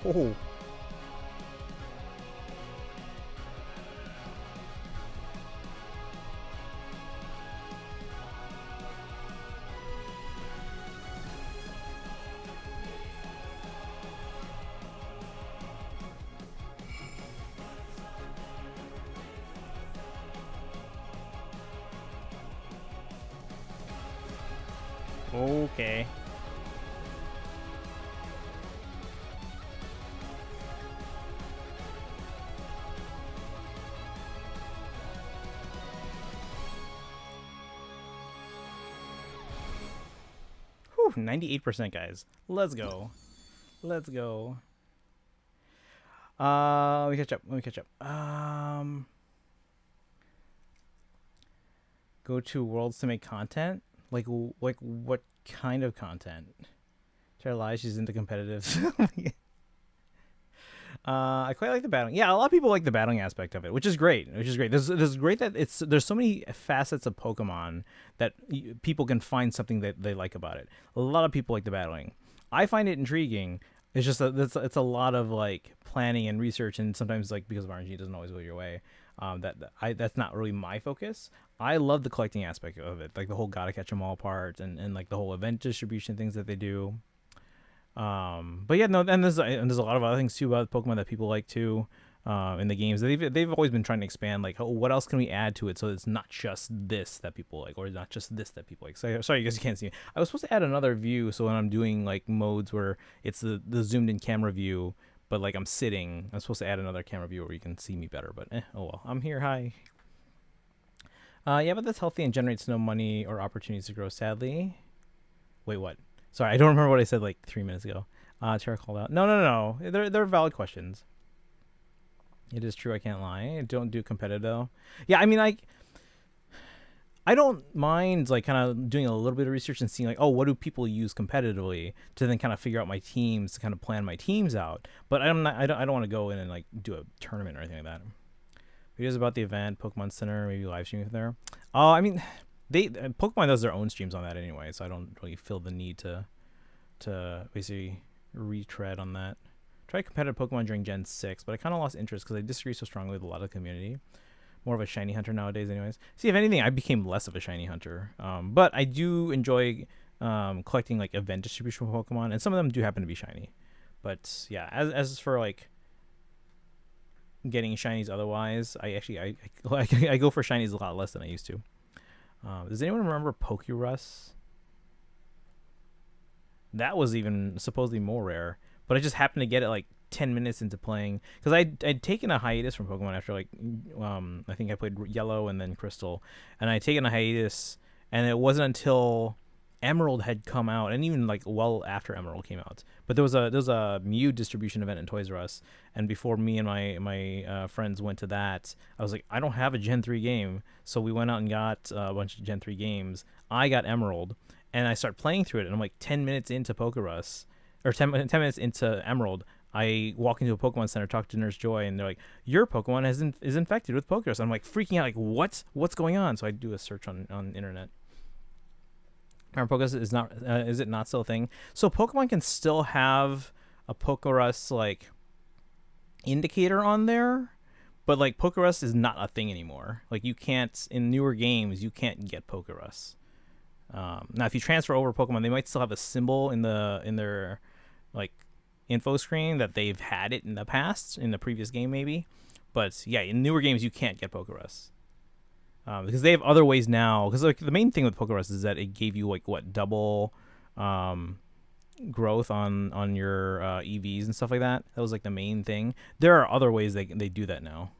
Oh. Okay. Whew, 98%, guys. Let's go. Let's go. Let me catch up. Let me catch up. Go to worlds to make content. Like what kind of content? Try to lie, she's into competitive. I quite like the battling. Yeah, a lot of people like the battling aspect of it, which is great. There's great that there's so many facets of Pokemon that people can find something that they like about it. A lot of people like the battling. I find it intriguing. It's just that it's a lot of like planning and research, and sometimes like because of RNG, it doesn't always go your way. That's not really my focus. I love the collecting aspect of it, like the whole gotta catch 'em all part, and like the whole event distribution things that they do. But yeah, no, and there's a lot of other things too about Pokemon that people like too. in the games. They've always been trying to expand, like, oh, what else can we add to it so it's not just this that people like, or not just this that people like. So, sorry, you guys can't see me. I was supposed to add another view, so when I'm doing like modes where it's the zoomed in camera view, but like I'm sitting, I'm supposed to add another camera view where you can see me better. But oh well, I'm here. Hi. Yeah, but that's healthy and generates no money or opportunities to grow. Sadly. Wait, what? Sorry, I don't remember what I said like 3 minutes ago. Tara called out. No. They're valid questions. It is true, I can't lie. I don't do competitive though. Yeah, I mean, like, I don't mind like kind of doing a little bit of research and seeing like, oh, what do people use competitively to then kind of figure out my teams, to kind of plan my teams out. But I don't want to go in and like do a tournament or anything like that. Videos about the event, Pokemon Center, maybe live stream there. Oh, I mean, Pokemon does their own streams on that anyway, so I don't really feel the need to basically retread on that. Tried competitive Pokemon during Gen 6, but I kind of lost interest because I disagree so strongly with a lot of the community. More of a shiny hunter nowadays anyways. See, if anything, I became less of a shiny hunter. But I do enjoy collecting like event distribution Pokemon, and some of them do happen to be shiny. But yeah, as for like getting shinies otherwise, I go for shinies a lot less than I used to. Does anyone remember Pokerus? That was even supposedly more rare, but I just happened to get it like 10 minutes into playing because I'd taken a hiatus from Pokemon after like I think I played Yellow and then Crystal, and I'd taken a hiatus, and it wasn't until Emerald had come out, and even like well after Emerald came out. But there was a Mew distribution event in Toys R Us, and before me and my friends went to that, I was like, I don't have a Gen 3 game, so we went out and got a bunch of Gen 3 games. I got Emerald, and I start playing through it, and I'm like 10 minutes into Pokerus, or 10 minutes into Emerald. I walk into a Pokemon Center, talk to Nurse Joy, and they're like, your Pokemon is infected with Pokerus. I'm like freaking out, like what's going on? So I do a search on internet. Pokerus is it not still a thing? So Pokemon can still have a Pokerus like indicator on there, but like Pokerus is not a thing anymore. Like you can't, in newer games, you can't get Pokerus. Now if you transfer over Pokemon, they might still have a symbol in their like info screen that they've had it in the past, in the previous game maybe. But yeah, in newer games you can't get Pokerus. Because they have other ways now. Because like the main thing with Pokerus is that it gave you like what, double growth on your EVs and stuff like that. That was like the main thing. There are other ways they do that now.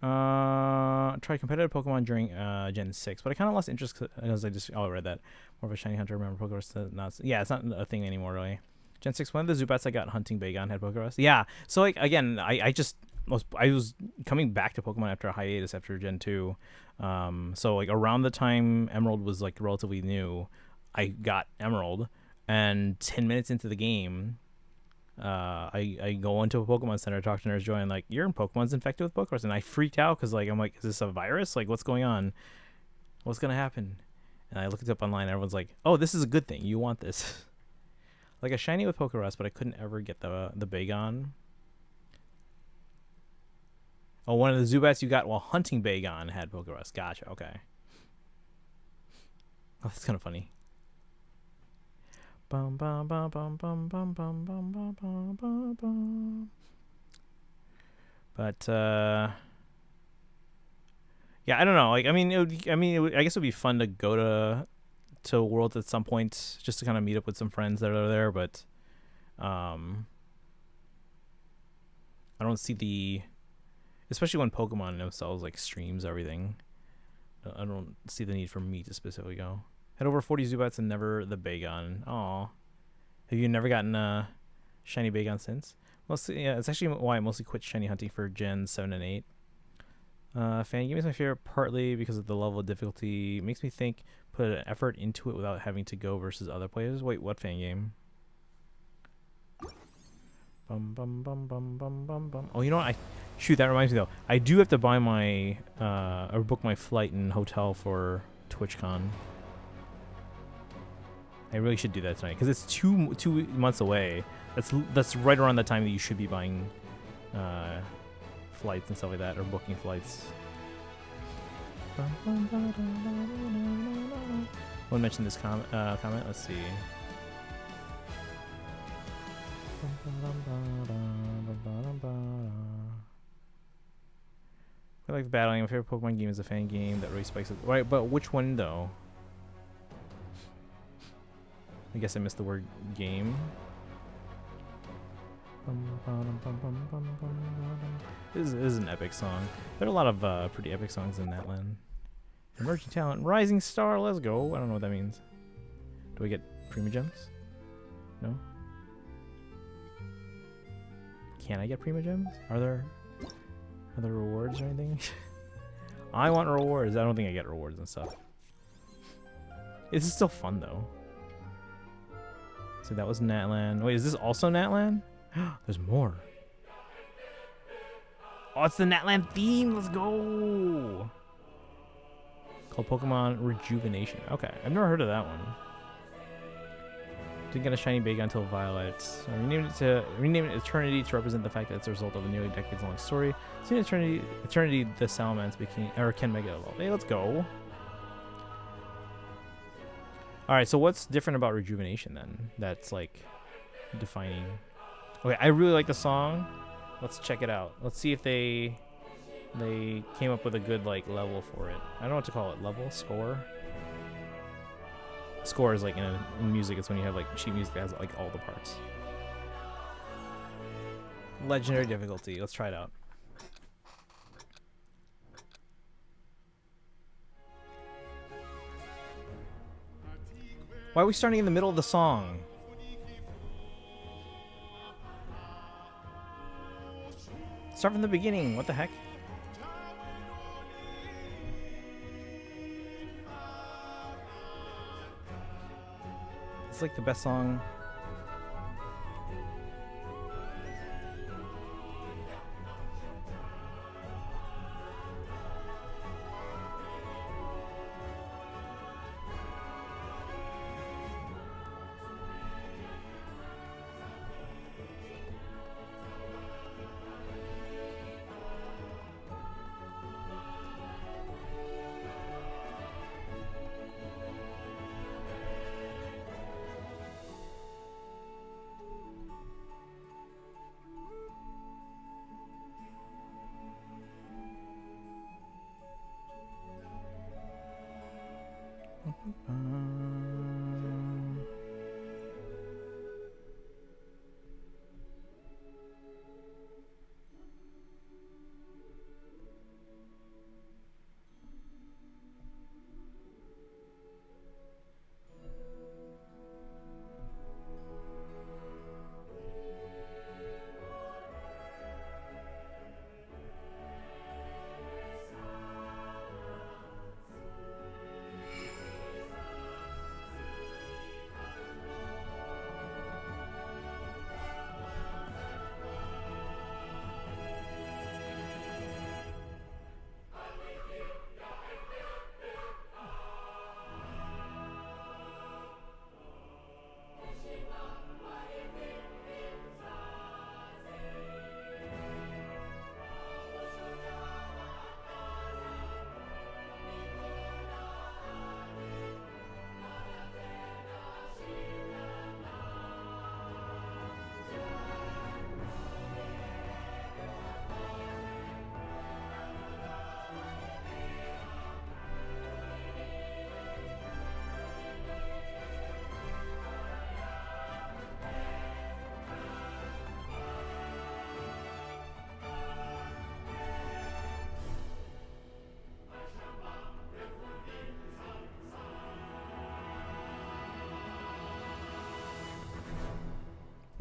Try competitive Pokemon during Gen 6, but I kind of lost interest because I read that. More of a shiny hunter. Remember Pokerus? It's not a thing anymore really. Gen 6, one of the Zubats I got hunting Bagon had Pokerus. Yeah. So like again, I was coming back to Pokemon after a hiatus after Gen 2. So like around the time Emerald was like relatively new, I got Emerald, and 10 minutes into the game, I go into a Pokemon Center, talk to Nurse Joy, and like, your Pokemon's infected with Pokerus, and I freaked out because like I'm like, is this a virus? Like, what's going on? What's gonna happen? And I looked it up online. And everyone's like, oh, this is a good thing. You want this. Like a shiny with Pokerus, but I couldn't ever get the Bagon. Oh, one of the Zubats you got while hunting Bagon had Pokerus. Gotcha. Okay. Oh, that's kind of funny. Bum bum bum bum bum bum bum bum bum bum bum bum. But yeah, I don't know. Like, I guess it would be fun to go to Worlds at some point just to kind of meet up with some friends that are there. But I don't see especially when Pokemon themselves like streams everything. I don't see the need for me to specifically go. Had over 40 Zubats and never the Bagon. Aw. Have you never gotten a shiny Bagon since? Mostly, yeah, it's actually why I mostly quit shiny hunting for Gen 7 and 8. Fan game is my favorite partly because of the level of difficulty. It makes me think, put an effort into it without having to go versus other players. Wait, what fan game? Bum bum bum bum bum bum bum. Oh, you know what? Shoot, that reminds me though. I do have to buy my or book my flight and hotel for TwitchCon. I really should do that tonight because it's two months away. That's right around the time that you should be buying flights and stuff like that, or booking flights. Want to mention this comment? Let's see. I like the battling. My favorite Pokemon game is a fan game that really spikes it. Right, but which one though? I guess I missed the word game. This is an epic song. There are a lot of pretty epic songs in that land. Emerging talent, rising star. Let's go. I don't know what that means. Do I get Primogems? No. Can I get Primogems? Are there rewards or anything? I want rewards. I don't think I get rewards and stuff. This is still fun though. So that was Natlan. Wait, is this also Natlan? There's more. Oh, it's the Natlan theme. Let's go. Called Pokemon Rejuvenation. Okay, I've never heard of that one. Didn't get a shiny Bega until Violet. I renamed it Eternity to represent the fact that it's a result of a nearly decades-long story. Soon Eternity, the Salamence can Mega Evolve. Hey, let's go. All right, so what's different about Rejuvenation then? That's like defining. Okay, I really like the song. Let's check it out. Let's see if they came up with a good like level for it. I don't know what to call it. Level? Score? Score is like in music, it's when you have like sheet music that has like all the parts. Legendary difficulty. Let's try it out. Why are we starting in the middle of the song? Start from the beginning. What the heck? It's like the best song.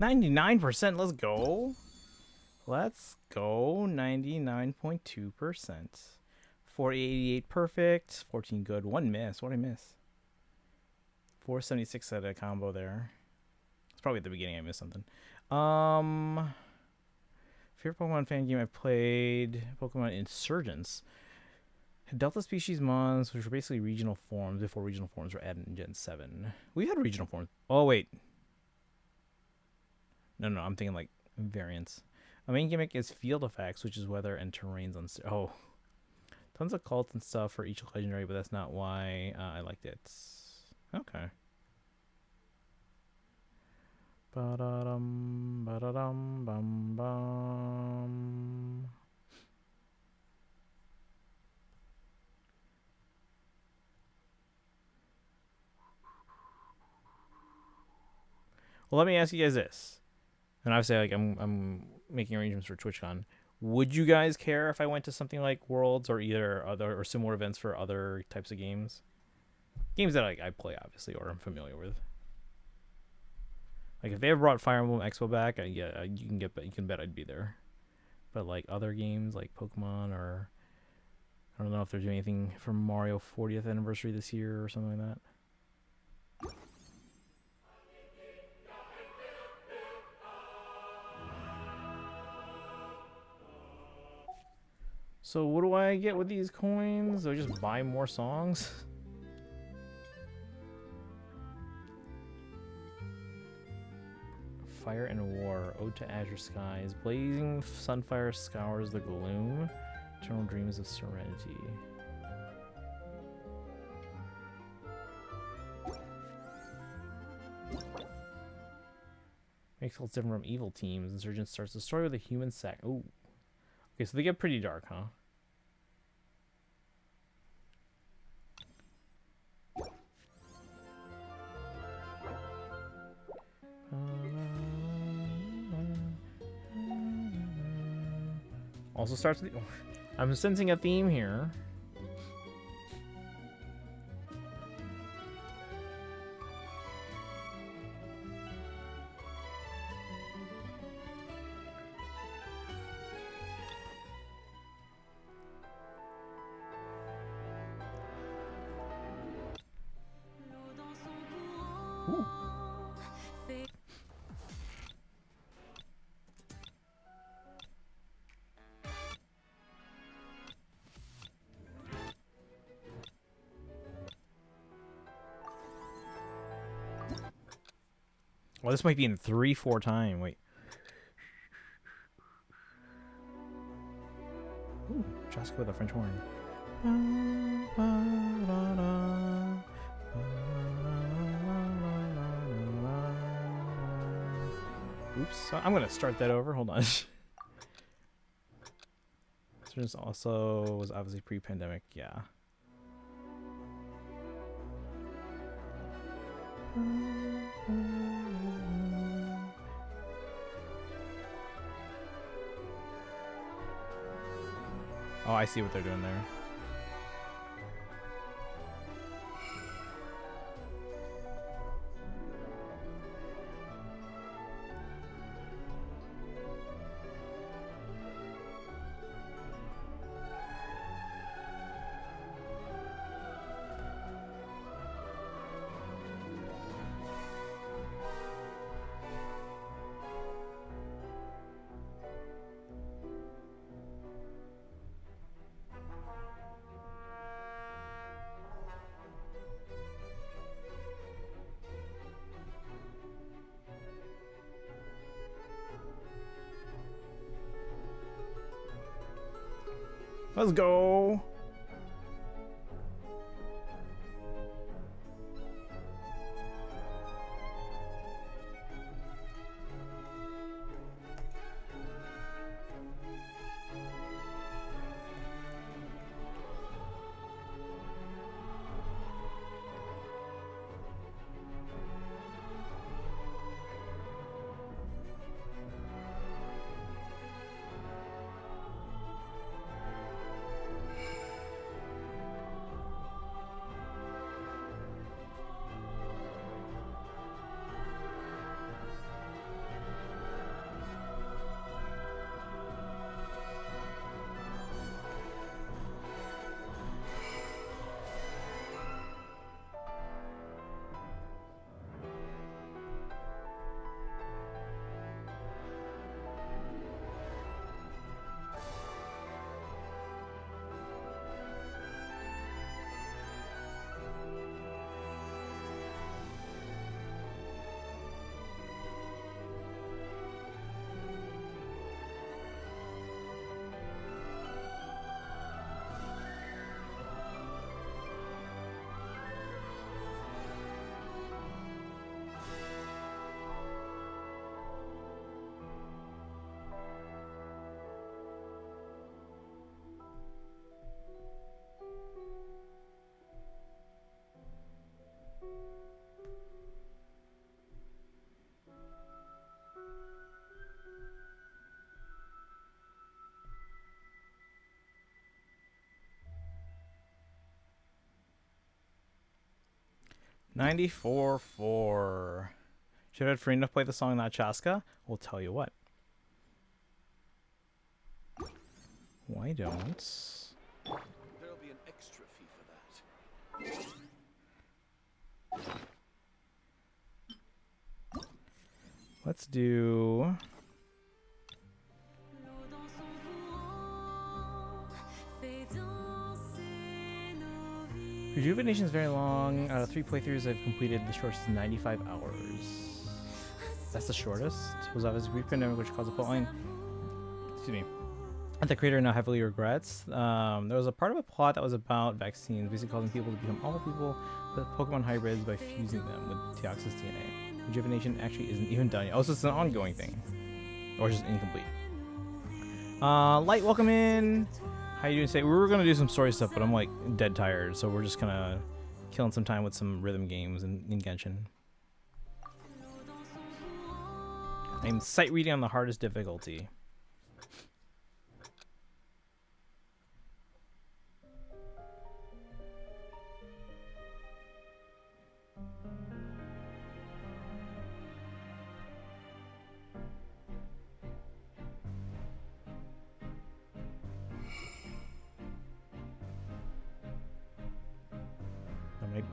%. Let's go. Let's go. 99.2%. 488 perfect. 14 good. 1 miss. What did I miss? 476 at a combo there. It's probably at the beginning I missed something. Favorite Pokemon fan game I played, Pokemon Insurgents. Delta species mons, which were basically regional forms before regional forms were added in Gen 7. We had regional forms. Oh, wait. No, I'm thinking like variants. A main gimmick is field effects, which is weather and terrains on. Oh, tons of cults and stuff for each legendary, but that's not why I liked it. Okay. Ba-da-dum, ba-da-dum, bum, bum. Well, let me ask you guys this, and obviously, like I'm making arrangements for TwitchCon. Would you guys care if I went to something like Worlds or either other or similar events for other types of games? Games that I play obviously or I'm familiar with. Like if they ever brought Fire Emblem Expo back, yeah, you can bet I'd be there. But like other games like Pokemon or I don't know if they're doing anything for Mario 40th anniversary this year or something like that. So what do I get with these coins? Do I just buy more songs? Fire and War, Ode to Azure Skies, Blazing Sunfire Scours the Gloom, Eternal Dreams of Serenity. Makes it different from Evil Teams. Insurgent starts the story with a human sack. Ooh. Okay, so they get pretty dark, huh? Also starts with the, I'm sensing a theme here. Ooh. Well, this might be in 3-4 time. Wait. Ooh, Jessica with a French horn. Oops, I'm gonna start that over. Hold on. This also was obviously pre-pandemic. Yeah. Oh, I see what they're doing there. Let's go. 94.4. Should I have Farina play the song Not Chaska? We'll tell you what. Why don't... There'll be an extra fee for that. Let's do... Rejuvenation is very long. Out of 3 playthroughs I've completed, the shortest is 95 hours. That's the shortest. Was that a brief pandemic which caused a plotline? Excuse me. That the creator now heavily regrets. There was a part of a plot that was about vaccines, basically causing people to become awful people with Pokemon hybrids by fusing them with Deoxys DNA. Rejuvenation actually isn't even done yet. Oh, so it's an ongoing thing. Or just incomplete. Light, welcome in. How you doing today? We were going to do some story stuff, but I'm like dead tired, so we're just kind of killing some time with some rhythm games in Genshin. I'm sight reading on the hardest difficulty.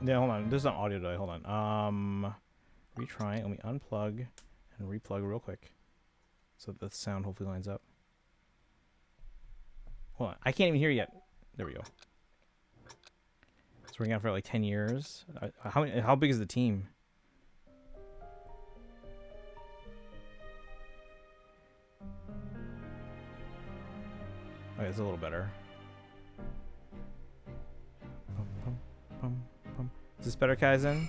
Yeah, hold on. This is an audio delay. Hold on. Retry. Let me unplug and replug real quick, so that the sound hopefully lines up. Hold on. I can't even hear yet. There we go. It's working out for like 10 years. How big is the team? Okay, it's a little better. Is this better, Kaizen?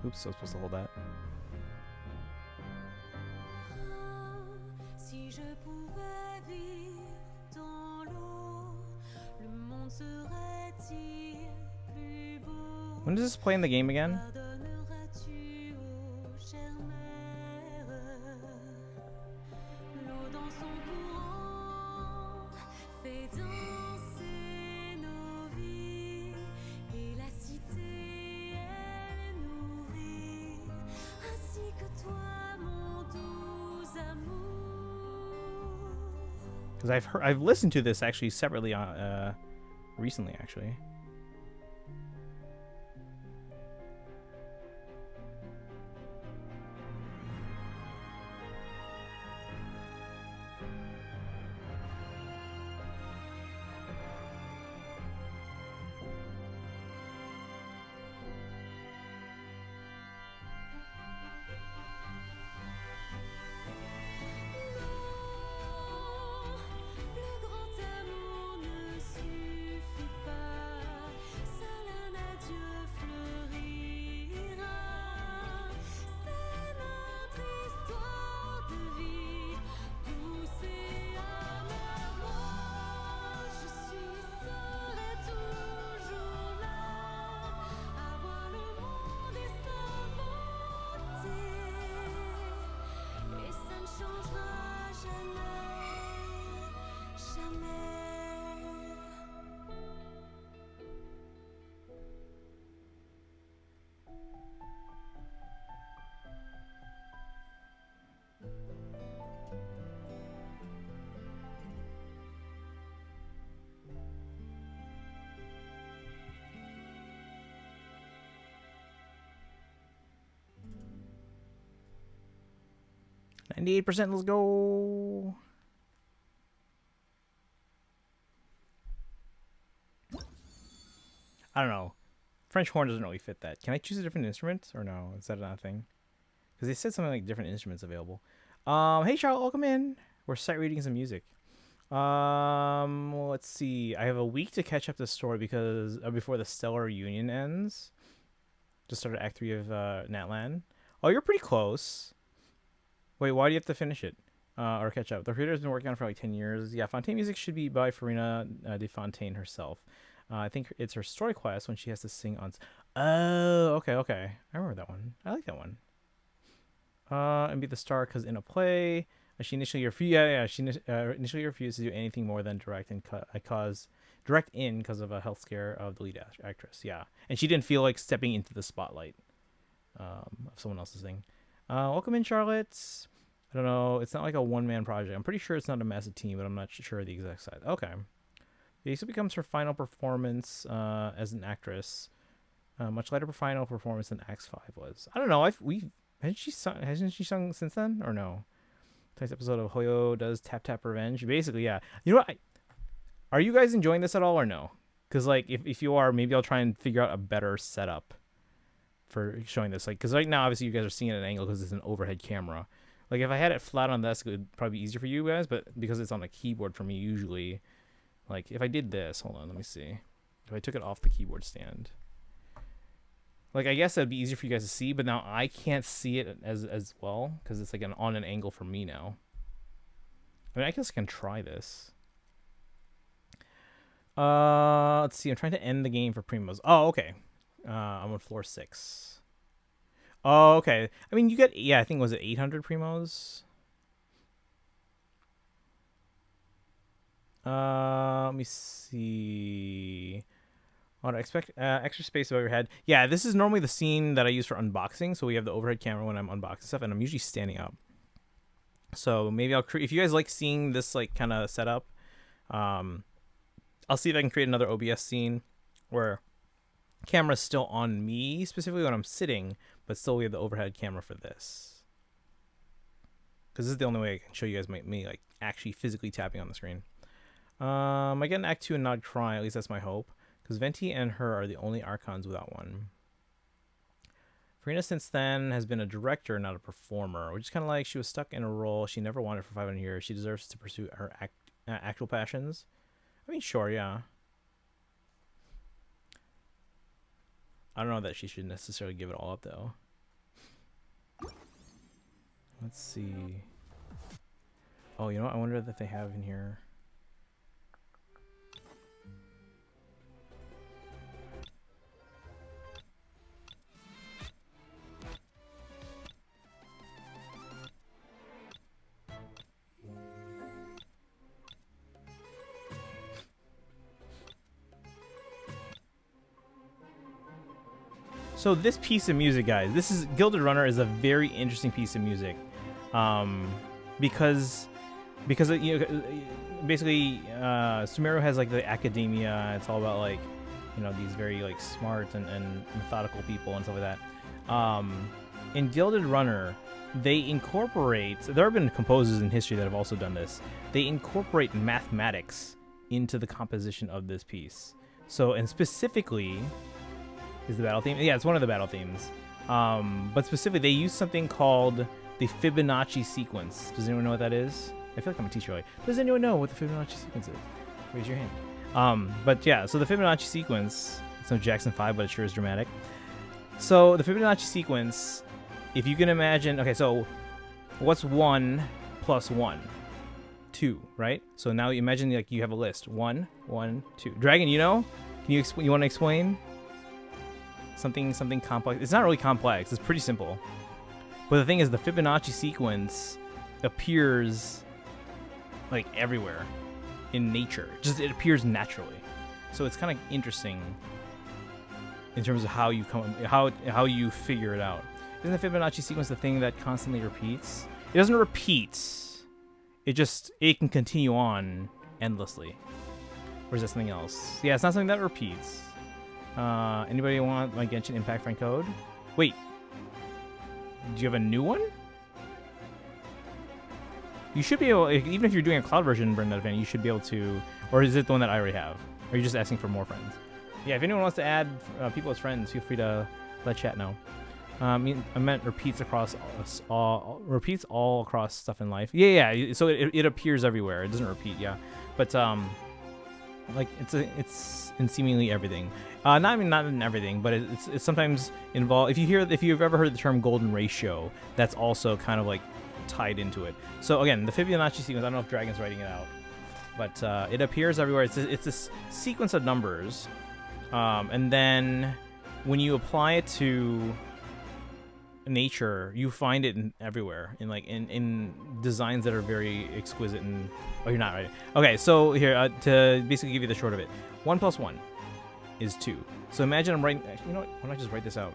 Oops, I was supposed to hold that. When does this play in the game again? Because I've listened to this actually separately recently actually. %. Let's go. I don't know. French horn doesn't really fit that. Can I choose a different instrument or no? Is that not a thing? Because they said something like different instruments available. Hey Charlotte, welcome in. We're sight reading some music. Let's see. I have a week to catch up the story because before the Stellar Union ends. Just started Act 3 of Natlan. Oh, you're pretty close. Wait, why do you have to finish it? Or catch up? The creator has been working on it for like 10 years. Yeah, Fontaine music should be by Farina de Fontaine herself. I think it's her story quest when she has to sing on... Oh, okay. I remember that one. I like that one. And be the star because in a play, she initially refused to do anything more than direct and cause direct in because of a health scare of the lead actress. Yeah, and she didn't feel like stepping into the spotlight of someone else's thing. Welcome in, Charlotte. I don't know. It's not like a one-man project. I'm pretty sure it's not a massive team, but I'm not sure the exact size. Okay. This becomes her final performance as an actress. Much lighter final performance than Acts 5 was. I don't know. Hasn't she sung since then or no? Tonight's episode of Hoyo does Tap Tap Revenge. Basically, yeah. You know what? Are you guys enjoying this at all or no? Because like if you are, maybe I'll try and figure out a better setup for showing this. Like, because right now obviously you guys are seeing it at an angle because it's an overhead camera. Like if I had it flat on the desk, it would probably be easier for you guys. But because it's on a keyboard for me, usually, like if I did this, hold on, let me see. If I took it off the keyboard stand, like I guess that'd be easier for you guys to see. But now I can't see it as well because it's like on an angle for me now. I mean, I guess I can try this. Let's see. I'm trying to end the game for Primos. Oh, okay. I'm on floor 6. Oh, okay. I mean, you get, yeah, I think, was it 800 Primos? Let me see. Oh, expect extra space above your head. Yeah, this is normally the scene that I use for unboxing. So we have the overhead camera when I'm unboxing stuff, and I'm usually standing up. So maybe I'll create, if you guys like seeing this like kind of setup, I'll see if I can create another OBS scene where camera's still on me specifically when I'm sitting, but still we have the overhead camera for this. Because this is the only way I can show you guys me like actually physically tapping on the screen. I get an Act 2 and not cry, at least that's my hope. Because Venti and her are the only Archons without one. Farina since then has been a director, not a performer, which is kind of like she was stuck in a role she never wanted for 500 years. She deserves to pursue her actual passions. I mean, sure, yeah. I don't know that she should necessarily give it all up, though. Let's see. Oh, you know what? I wonder if they have in here. So this piece of music, guys, this is Gilded Runner is a very interesting piece of music, because you know, basically Sumeru has like the academia. It's all about like, you know, these very like smart and methodical people and stuff like that. In Gilded Runner, they incorporate. There have been composers in history that have also done this. They incorporate mathematics into the composition of this piece. So, and specifically. Is the battle theme? Yeah, it's one of the battle themes. But specifically, they use something called the Fibonacci sequence. Does anyone know what that is? I feel like I'm a teacher. Like, does anyone know what the Fibonacci sequence is? Raise your hand. But yeah, so the Fibonacci sequence, it's no Jackson 5, but it sure is dramatic. So the Fibonacci sequence, if you can imagine, okay, so what's 1 plus 1? 2, right? So now you imagine like you have a list. 1, 1, 2. Dragon, you know? Can you you want to explain? Something complex. It's not really complex. It's pretty simple. But the thing is, the Fibonacci sequence appears like everywhere in nature. Just it appears naturally. So it's kind of interesting in terms of how you how you figure it out. Isn't the Fibonacci sequence the thing that constantly repeats? It doesn't repeat. It can continue on endlessly. Or is that something else? Yeah, it's not something that repeats. Anybody want like Genshin Impact Friend Code? Wait, do you have a new one? You should be able, even if you're doing a cloud version, Brenda Van, you should be able to, or is it the one that I already have? Or are you just asking for more friends? Yeah, if anyone wants to add people as friends, feel free to let chat know. I meant repeats repeats all across stuff in life. Yeah. So it appears everywhere. It doesn't repeat. Yeah, but like it's in seemingly everything. Not in everything, but it's sometimes involved. If you've ever heard the term golden ratio, that's also kind of like tied into it. So again, the Fibonacci sequence. I don't know if Dragon's writing it out, but it appears everywhere. It's this sequence of numbers, and then when you apply it to nature, you find it everywhere in like in designs that are very exquisite. And oh, you're not right. Okay, so here to basically give you the short of it, 1 + 1 is 2. So imagine I'm writing. You know what? Why don't I just write this out?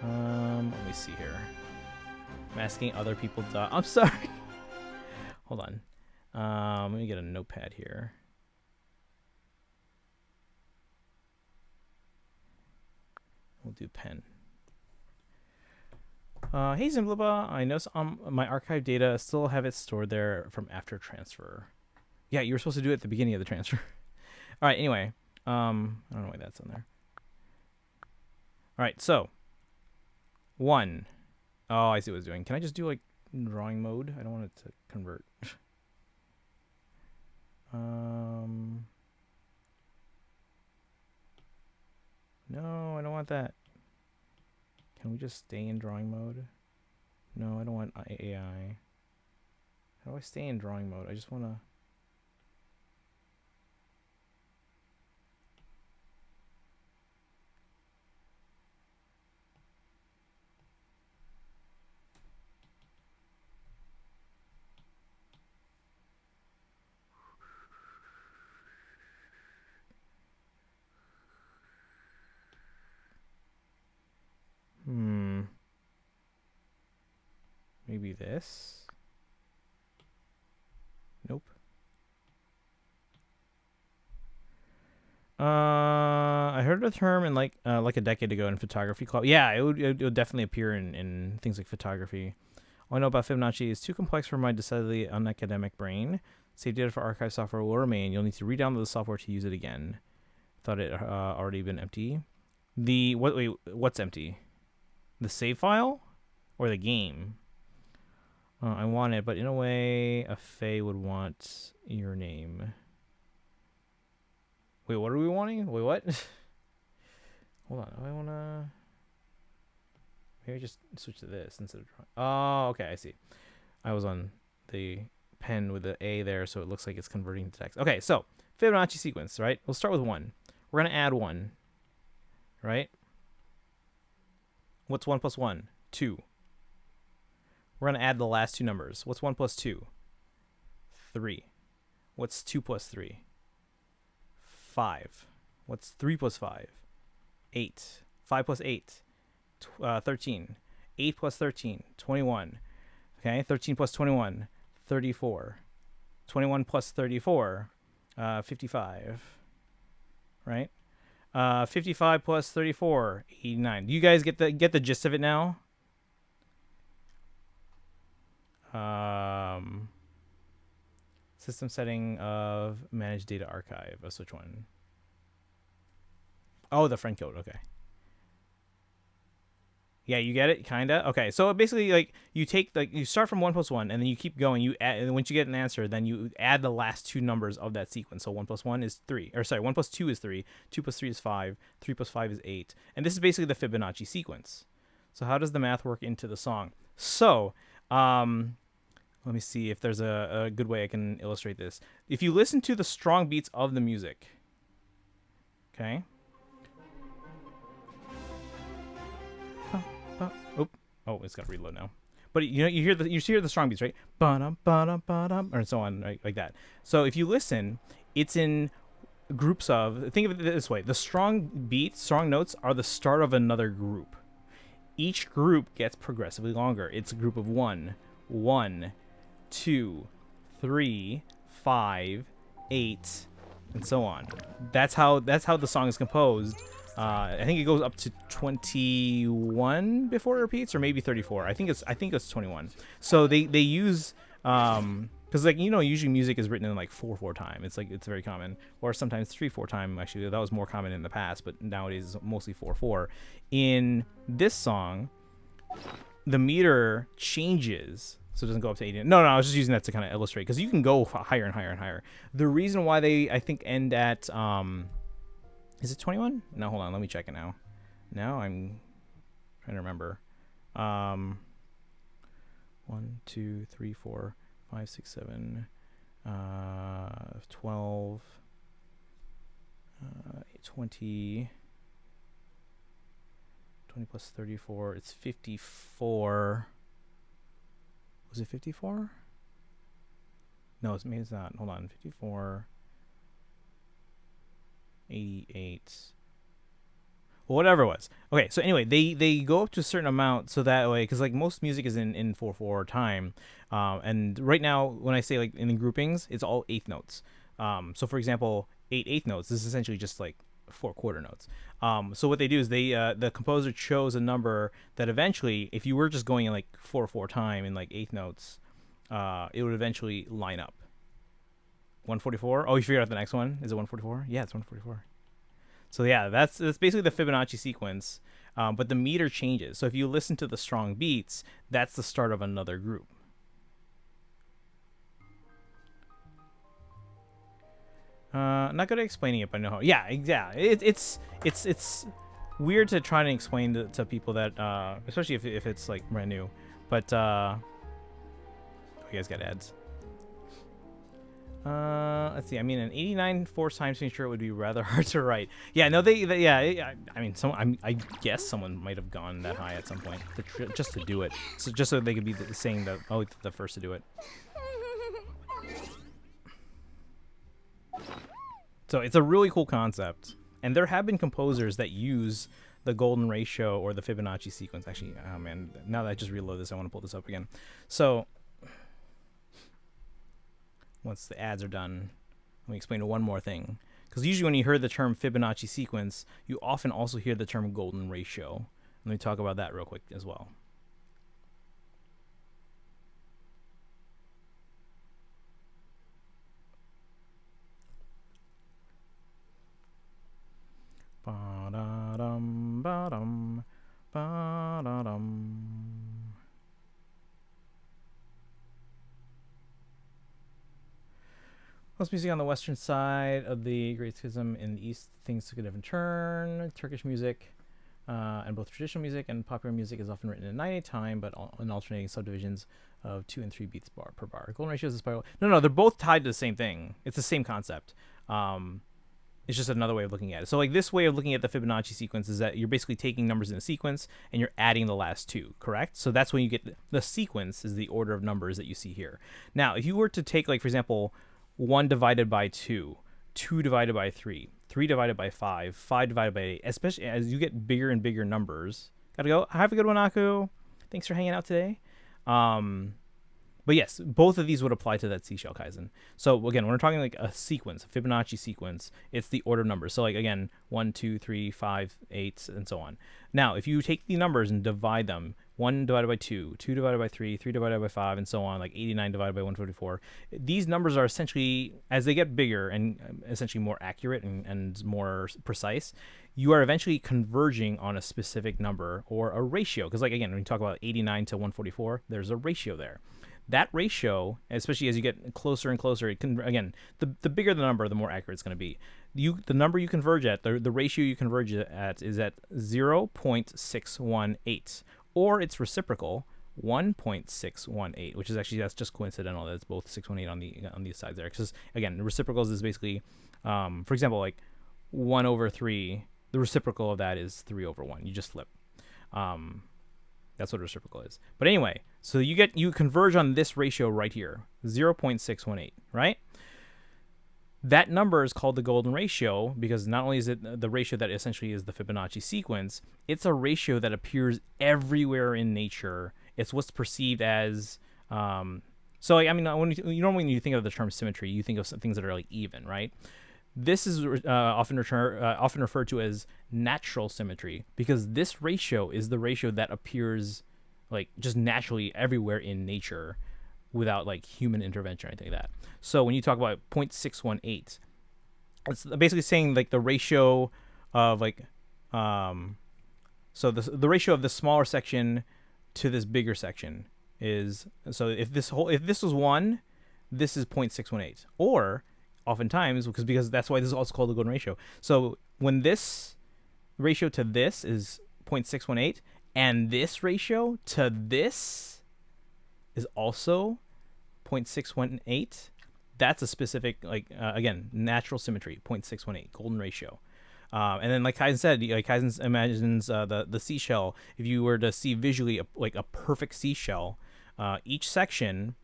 Let me see here. I'm asking other people to. I'm sorry. Hold on. Let me get a notepad here. We'll do pen. Hey Zimblaba, I noticed my archive data still have it stored there from after transfer. Yeah, you were supposed to do it at the beginning of the transfer. All right. Anyway, I don't know why that's on there. All right. So 1. Oh, I see what it's doing. Can I just do like drawing mode? I don't want it to convert. No, I don't want that. Can we just stay in drawing mode? No, I don't want AI. How do I stay in drawing mode? I just want to... Maybe this? Nope. I heard the term in like a decade ago in photography club. Yeah, it would definitely appear in things like photography. All I know about Fibonacci is too complex for my decidedly unacademic brain. Save data for archive software will remain. You'll need to re-download the software to use it again. Thought it already been empty. Wait, what's empty? The save file or the game? I want it, but in a way, a Fae would want your name. Wait, what are we wanting? Wait, what? Hold on. I want to... Maybe just switch to this instead of drawing. Oh, okay. I see. I was on the pen with the A there, so it looks like it's converting to text. Okay, so Fibonacci sequence, right? We'll start with 1. We're going to add 1, right? What's 1 + 1? 2. We're going to add the last 2 numbers. What's 1 + 2? 3. What's 2 + 3? 5. What's 3 + 5? 8. 5 + 8? 13. 8 + 13? 21. Okay, 13 + 21? 34. 21 + 34? 55. Right? 55 + 34? 89. Do you guys get the gist of it now? System setting of manage data archive. That's which one? Oh, the friend code. Okay. Yeah, you get it, kinda. Okay, so basically, like you start from 1 + 1, and then you keep going. You add, and once you get an answer, then you add the last 2 numbers of that sequence. So 1 + 1 is 3, or sorry, 1 + 2 is 3, 2 + 3 is 5, 3 + 5 is 8, and this is basically the Fibonacci sequence. So how does the math work into the song? So, let me see if there's a good way I can illustrate this. If you listen to the strong beats of the music, okay. Oh, it's got to reload now. But you hear the strong beats, right? Ba-dum, ba-dum, ba-dum, or so on, right? Like that. So if you listen, it's in groups of. Think of it this way: the strong beats, strong notes are the start of another group. Each group gets progressively longer. It's a group of 1, 1, 2, 3, 5, 8, and so on. That's how the song is composed. I think it goes up to 21 before it repeats, or maybe 34. I think it's 21. So they use because usually music is written in like 4/4 time. It's very common, or sometimes 3/4 time. Actually, that was more common in the past, but nowadays it's mostly 4/4. In this song, the meter changes. So it doesn't go up to 80. No, I was just using that to kind of illustrate, because you can go higher and higher and higher. The reason why they, I think, end at, is it 21? No, hold on. Let me check it now. Now I'm trying to remember. 1, 2, 3, 4, 5, 6, 7, 12, 20. 20 plus 34. It's 54. Was it 54? No, maybe it's not. Hold on. 54. 88. Well, whatever it was. Okay, so anyway, they go up to a certain amount so that way, because like most music is in 4/4 time, and right now when I say like in the groupings, it's all eighth notes. So for example, 8/8 notes. This is essentially just like 4 quarter notes. So what they do is the composer chose a number that eventually, if you were just going in like 4/4 time in like eighth notes, it would eventually line up. 144. Oh, you figured out the next one? Is it 144? Yeah, it's 144. So yeah, that's basically the Fibonacci sequence, but the meter changes. So if you listen to the strong beats, that's the start of another group. Not good at explaining it, but no. Yeah, it's weird to try and explain to people that, especially if it's like brand new. But oh, you guys got ads. Let's see. I mean, an 89 force time signature would be rather hard to write. Yeah, no, yeah. I mean, I guess someone might have gone that high at some point just to do it. So just so they could be saying that, oh, the first to do it. So it's a really cool concept, and there have been composers that use the golden ratio or the Fibonacci sequence. Actually, oh man, now that I just reload this, I want to pull this up again. So once the ads are done, let me explain one more thing. Because usually when you hear the term Fibonacci sequence, you often also hear the term golden ratio. Let me talk about that real quick as well. Ba-da-dum, ba-dum, ba-da-dum. Most music on the western side of the Great Schism. In the east, things took a different turn. Turkish music, and both traditional music and popular music is often written in 9/8 time, but in alternating subdivisions of 2 and 3 beats per bar. Golden ratio is a spiral. No, they're both tied to the same thing. It's the same concept. It's just another way of looking at it. So like this way of looking at the Fibonacci sequence is that you're basically taking numbers in a sequence and you're adding the last two, correct? So that's when you get the sequence is the order of numbers that you see here. Now, if you were to take, like, for example, 1 divided by 2, 2 divided by 3, 3 divided by 5, 5 divided by 8, especially as you get bigger and bigger numbers. Gotta go. Have a good one, Aku. Thanks for hanging out today. But yes, both of these would apply to that seashell Kaizen. So again, when we're talking like a sequence, a Fibonacci sequence, it's the order of numbers. So like again, 1, 2, 3, 5, 8, and so on. Now, if you take the numbers and divide them, 1 divided by 2, 2 divided by 3, 3 divided by 5, and so on, like 89 divided by 144, these numbers are essentially, as they get bigger and essentially more accurate and more precise, you are eventually converging on a specific number or a ratio. Because like again, when you talk about 89 to 144, there's a ratio there. That ratio, especially as you get closer and closer, it can, again, the bigger the number, the more accurate it's going to be. The number you converge at, the ratio you converge at is at 0.618, or its reciprocal, 1.618, which is actually, that's just coincidental that it's both 618 on these sides there. Because again, the reciprocals is basically, for example, like 1 over 3, the reciprocal of that is 3 over 1. You just flip. That's what a reciprocal is. But anyway, so you converge on this ratio right here, 0.618, right? That number is called the golden ratio because not only is it the ratio that essentially is the Fibonacci sequence, it's a ratio that appears everywhere in nature. It's what's perceived as, so like, I mean, when you think of the term symmetry, you think of some things that are like even, right? This is often referred to as natural symmetry because this ratio is the ratio that appears like just naturally everywhere in nature without like human intervention or anything like that. So when you talk about 0.618, it's basically saying like the ratio of like, so the ratio of the smaller section to this bigger section is, so if this was 1, this is 0.618, or oftentimes, because that's why this is also called the golden ratio. So when this ratio to this is 0.618, and this ratio to this is also 0.618, that's a specific, like, again, natural symmetry, 0.618, golden ratio. And then, like Kaizen said, like Kaizen imagines the seashell. If you were to see visually like a perfect seashell, each section,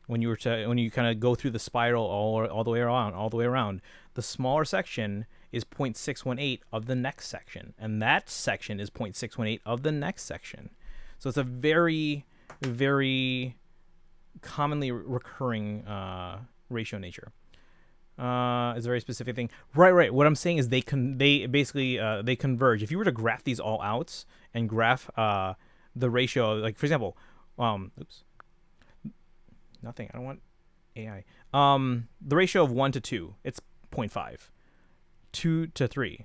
when you kind of go through the spiral all the way around, the smaller section is 0.618 of the next section, and that section is 0.618 of the next section. So it's a very, very commonly recurring ratio nature. It's a very specific thing. Right. What I'm saying is they basically they converge. If you were to graph these all out and graph the ratio, like for example, oops, nothing. I don't want AI. The ratio of 1 to 2, it's 0.5. 2 to 3,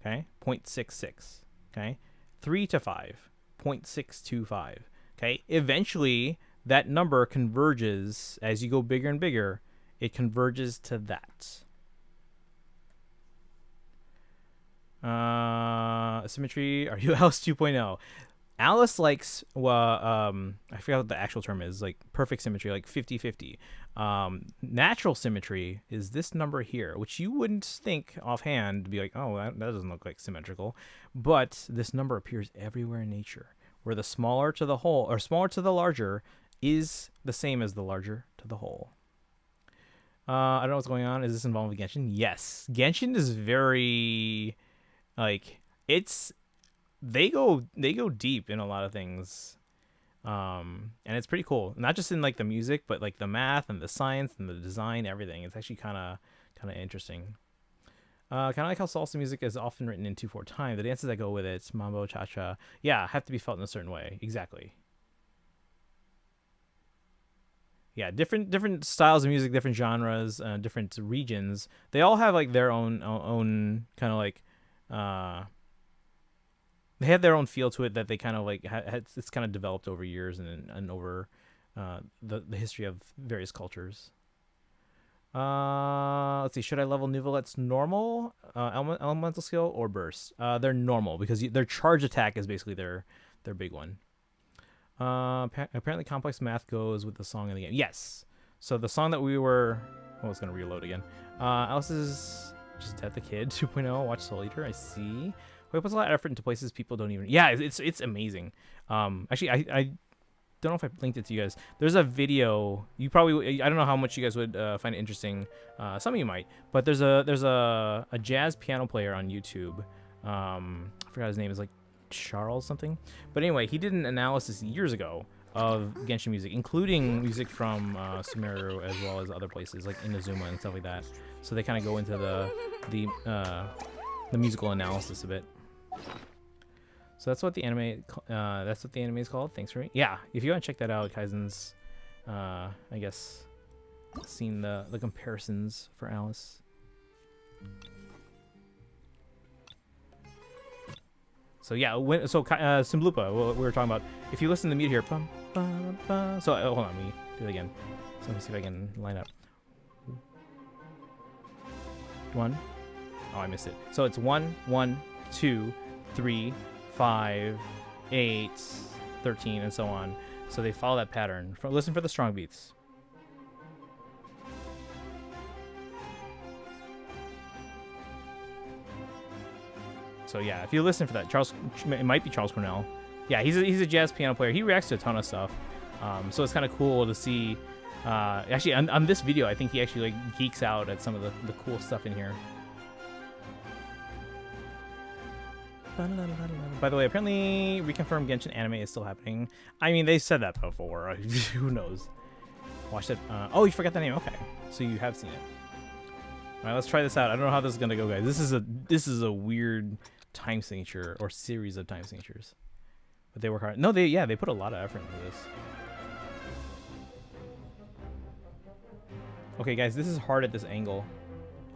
okay, 0.66. Okay, 3 to 5, 0.625. Okay, eventually that number converges as you go bigger and bigger. It converges to that. Symmetry. Are you Alice 2.0? Alice likes, I forgot what the actual term is, like perfect symmetry, like 50-50. Natural symmetry is this number here, which you wouldn't think offhand to be like, oh, that doesn't look like symmetrical. But this number appears everywhere in nature, where the smaller to the whole, or smaller to the larger, is the same as the larger to the whole. I don't know what's going on. Is this involved with Genshin? Yes. Genshin is very, like, they go deep in a lot of things. And it's pretty cool. Not just in like the music, but like the math and the science and the design, everything. It's actually kind of interesting. Kind of like how salsa music is often written in 2/4 time. The dances that go with it, mambo, cha-cha, yeah, have to be felt in a certain way. Exactly. Yeah, different styles of music, different genres, different regions. They all have like their own kind of like they have their own feel to it that they kind of like it's kind of developed over years and over the history of various cultures. Let's see. Should I level Nuvolet's normal elemental skill or burst? They're normal because their charge attack is basically their big one. Apparently complex math goes with the song in the game. Yes. So the song that we were... Oh, it's going to reload again. Alice is just Death the Kid 2.0. Watch Soul Eater. I see. He puts a lot of effort into places people don't even... Yeah, it's amazing. Actually, I don't know if I linked it to you guys. There's a video. You probably... I don't know how much you guys would find it interesting. Some of you might. But there's a jazz piano player on YouTube. I forgot his name. Is like Charles something, but anyway, he did an analysis years ago of Genshin music, including music from Sumeru as well as other places like Inazuma and stuff like that. So they kind of go into the musical analysis of it. So that's what the anime is called. Thanks for yeah. If you want to check that out, Kaizen's I guess seen the comparisons for Alice. So yeah, Simblupa, what we were talking about. If you listen to the mute here, so hold on, let me do it again. So let me see if I can line up. 1. Oh, I missed it. So it's 1, 1, 2, 3, 5, 8, 13, and so on. So they follow that pattern. Listen for the strong beats. So yeah, if you listen for that, it might be Charles Cornell. Yeah, he's a jazz piano player. He reacts to a ton of stuff. So it's kind of cool to see. Actually, on this video, I think he actually like geeks out at some of the cool stuff in here. By the way, apparently reconfirmed Genshin anime is still happening. I mean, they said that before. Who knows? Watch it. Oh, you forgot the name. Okay, so you have seen it. All right, let's try this out. I don't know how this is gonna go, guys. This is a weird time signature or series of time signatures, but they work hard. No, they put a lot of effort into this. Okay, guys, this is hard at this angle.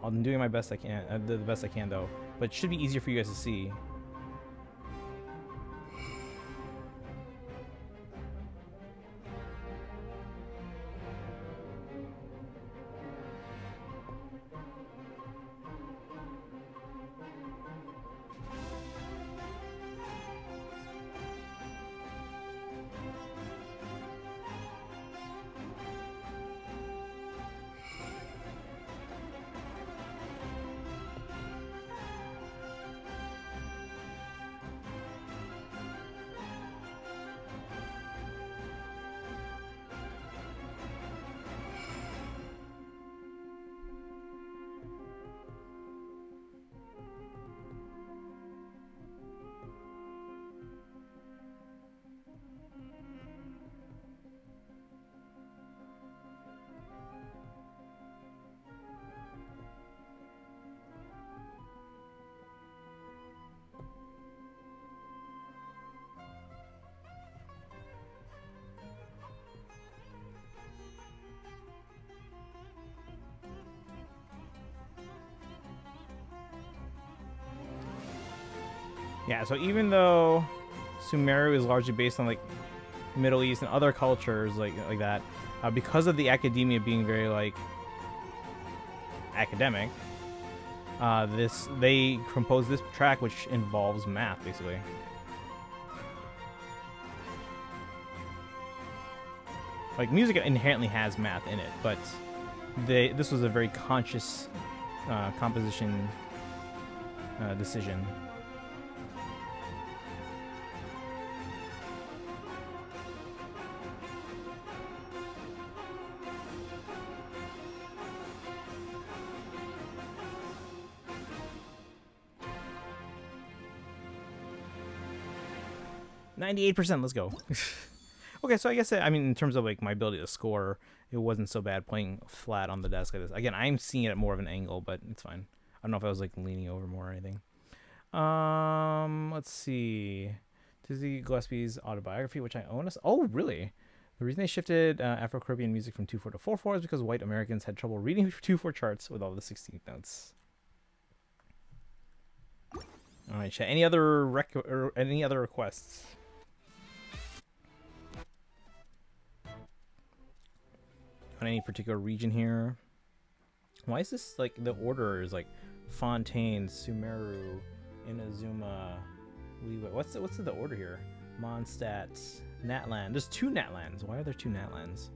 I'm doing my best I can, the best I can though, but it should be easier for you guys to see. Yeah, so even though Sumeru is largely based on like Middle East and other cultures like that, because of the academia being very like academic, they composed this track which involves math basically. Like music inherently has math in it, but this was a very conscious composition decision. %, let's go. Okay, so I guess I mean in terms of like my ability to score, it wasn't so bad playing flat on the desk like this. Again, I'm seeing it at more of an angle, but it's fine. I don't know if I was like leaning over more or anything. Let's see. Dizzy Gillespie's autobiography, which I own. Oh, really? The reason they shifted Afro-Caribbean music from 2/4 to 4/4 is because white Americans had trouble reading 2/4 charts with all the 16th notes. All right, chat. Any other requests? On any particular region here? Why is this like the order is like Fontaine, Sumeru, Inazuma, Leeway? What's the order here? Mondstadt, Natlan. There's 2 Natlans. Why are there 2 Natlans?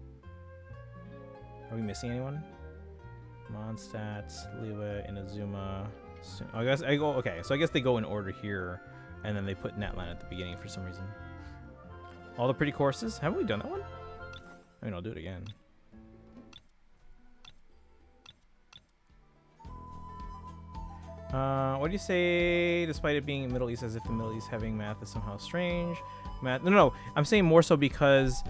Are we missing anyone? Mondstadt, Leeway, Inazuma. I guess I go. Okay, so I guess they go in order here, and then they put Natlan at the beginning for some reason. All the pretty courses. Haven't we done that one? I mean, I'll do it again. What do you say, despite it being Middle East, as if the Middle East having math is somehow strange? Math? No, I'm saying more so because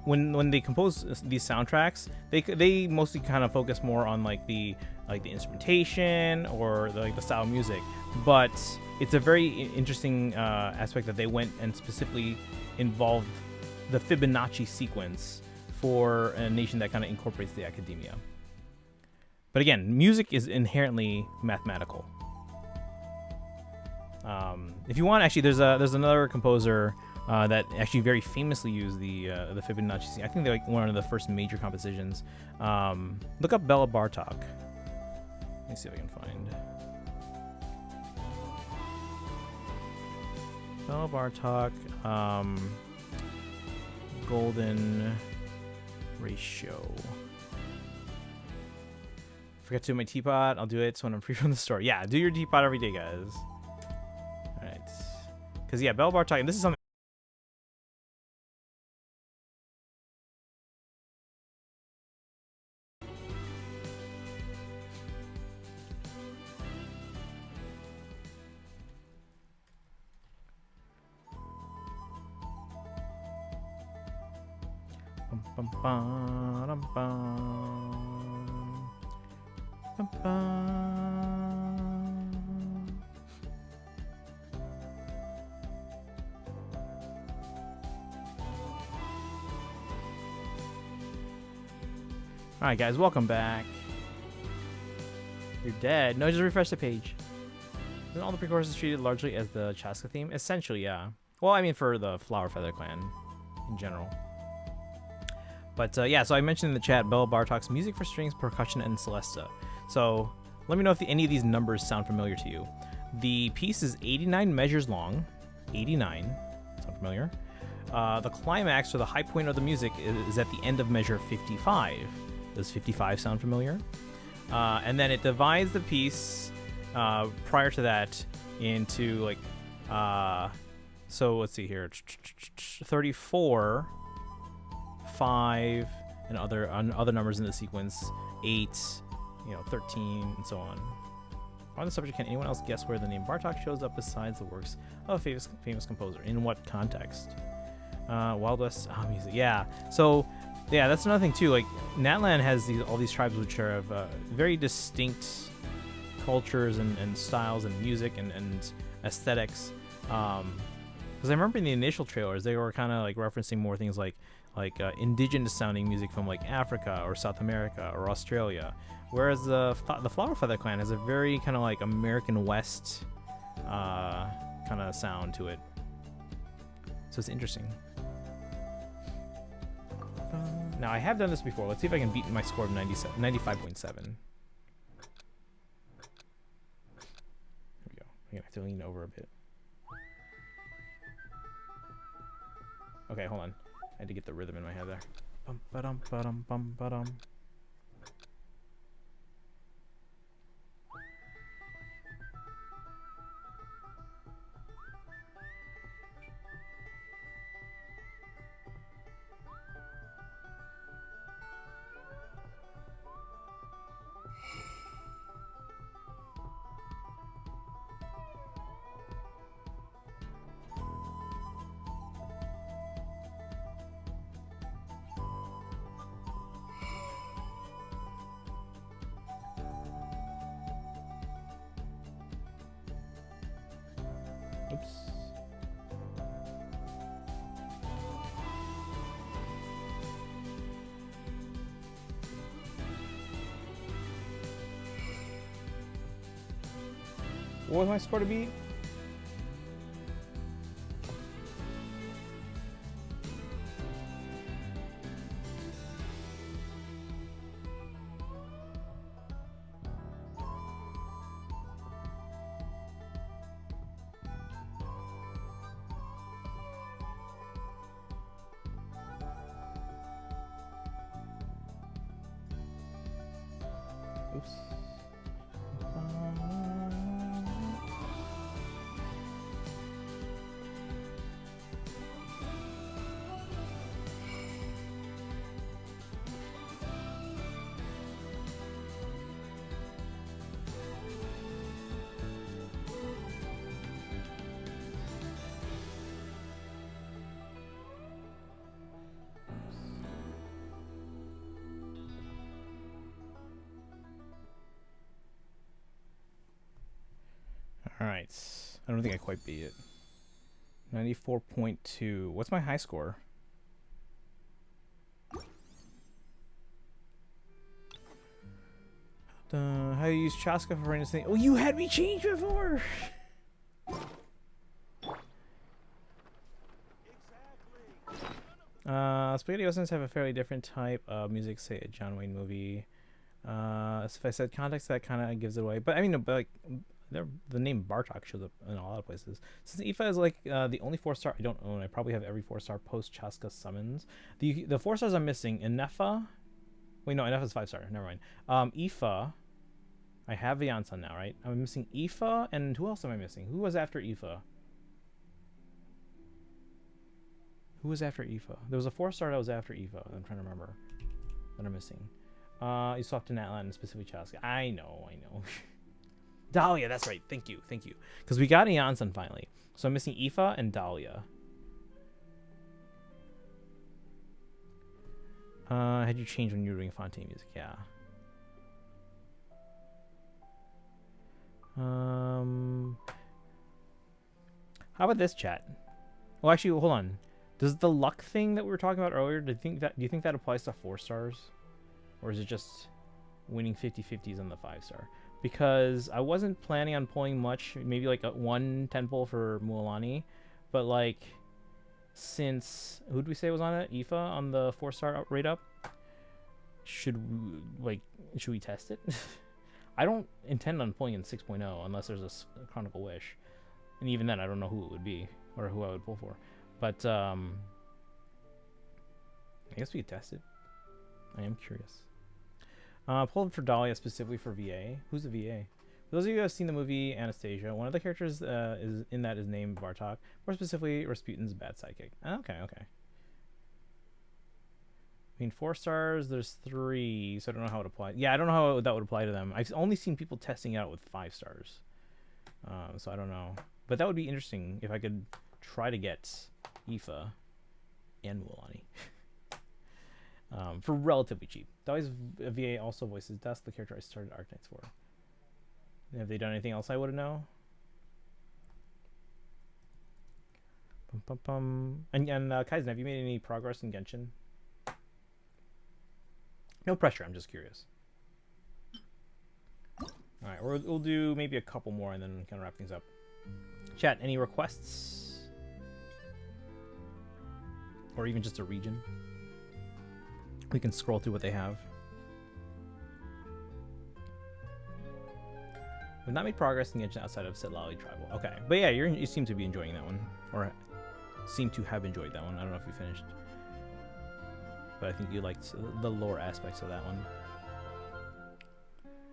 when they compose these soundtracks, they mostly kind of focus more on like the instrumentation or the style of music. But it's a very interesting aspect that they went and specifically involved the Fibonacci sequence for a nation that kind of incorporates the academia. But again, music is inherently mathematical. If you want, actually, there's another composer that actually very famously used the Fibonacci. I think they're like one of the first major compositions. Look up Bela Bartok. Let me see if I can find Bela Bartok. Golden ratio. Forgot to do my teapot. I'll do it when I'm free from the store. Yeah, do your teapot every day, guys. All right. Because, yeah, Bela Bartok, and this is something. Bum, bum, bum, bum. Alright guys, welcome back. You're dead. No, just refresh the page. Isn't all the pre-choruses treated largely as the Chaska theme? Essentially, yeah. Well, I mean for the Flower Feather Clan in general. But yeah, so I mentioned in the chat Bela Bartok's music for strings, percussion, and celesta. So let me know if any of these numbers sound familiar to you. The piece is 89 measures long. 89. Sound familiar? The climax or the high point of the music is at the end of measure 55. Does 55 sound familiar? And then it divides the piece prior to that into like, so let's see here, 34, 5, and other numbers in the sequence, 8, 13, and so on. On the subject, can anyone else guess where the name Bartok shows up besides the works of a famous composer? In what context? Wild West music. Yeah. So, yeah, that's another thing too. Like, Natlan has all these tribes which are of very distinct cultures and styles and music and aesthetics. Because I remember in the initial trailers, they were kind of like referencing more things like indigenous sounding music from like Africa or South America or Australia, whereas the Flower Feather Clan has a very kind of like American West kind of sound to it. So it's interesting. Now I have done this before. Let's see if I can beat my score of 95.7. There we go. I'm gonna have to lean over a bit. Okay, hold on. I had to get the rhythm in my head there. Bum ba-dum ba-dum bum ba-dum. Oops. What was my score to beat? Oops. Alright. I don't think I quite beat it. 94.2. What's my high score? How do you use Chaska for anything? Oh, you had me change before! Spaghetti Westerns have a fairly different type of music, say a John Wayne movie. So if I said context, that kind of gives it away. But I mean, but like, the name Bartok shows up in a lot of places. Since Aoife is like the only 4-star I don't own, I probably have every 4-star post Chaska summons. The 4-stars I'm missing, Inefa. Wait, no, Inefa's 5-star. Never mind. Aoife. I have Vianson now, right? I'm missing Aoife, and who else am I missing? Who was after Aoife? Who was after Aoife? There was a 4-star that was after Aoife. I'm trying to remember that I'm missing. You swapped to Natlan and specifically Chaska. I know. Dahlia, that's right. Thank you. Because we got Eonson finally. So I'm missing Aoife and Dahlia. Had you changed when you were doing Fontaine music? Yeah. How about this, chat? Well, actually, hold on. Does the luck thing that we were talking about earlier, do you think that applies to 4-stars? Or is it just winning 50-50s on the 5-star? Because I wasn't planning on pulling much, maybe like one 10-pull for Mualani, but like, since, who'd we say was on it? Aoife on the 4-star rate up? Should we test it? I don't intend on pulling in 6.0 unless there's a Chronicle Wish. And even then, I don't know who it would be, or who I would pull for. But, I guess we could test it. I am curious. Pulled for Dahlia specifically for VA. Who's the VA? For those of you who have seen the movie Anastasia, one of the characters is named Bartok. More specifically, Rasputin's bad sidekick. Okay. I mean, 4-stars, there's 3, so I don't know how it applies. Yeah, I don't know how that would apply to them. I've only seen people testing it out with 5-stars. So I don't know. But that would be interesting if I could try to get Aoife and Mualani. For relatively cheap. Dahlia's VA also voices Dusk, the character I started Arcanites for. Have they done anything else I wouldn't know? And Kaizen, have you made any progress in Genshin? No pressure, I'm just curious. Alright, we'll do maybe a couple more and then kind of wrap things up. Chat, any requests? Or even just a region? We can scroll through what they have. We've not made progress in Genshin outside of Sitlali Tribal. Okay, but yeah, you seem to be enjoying that one. Or seem to have enjoyed that one. I don't know if you finished. But I think you liked the lore aspects of that one.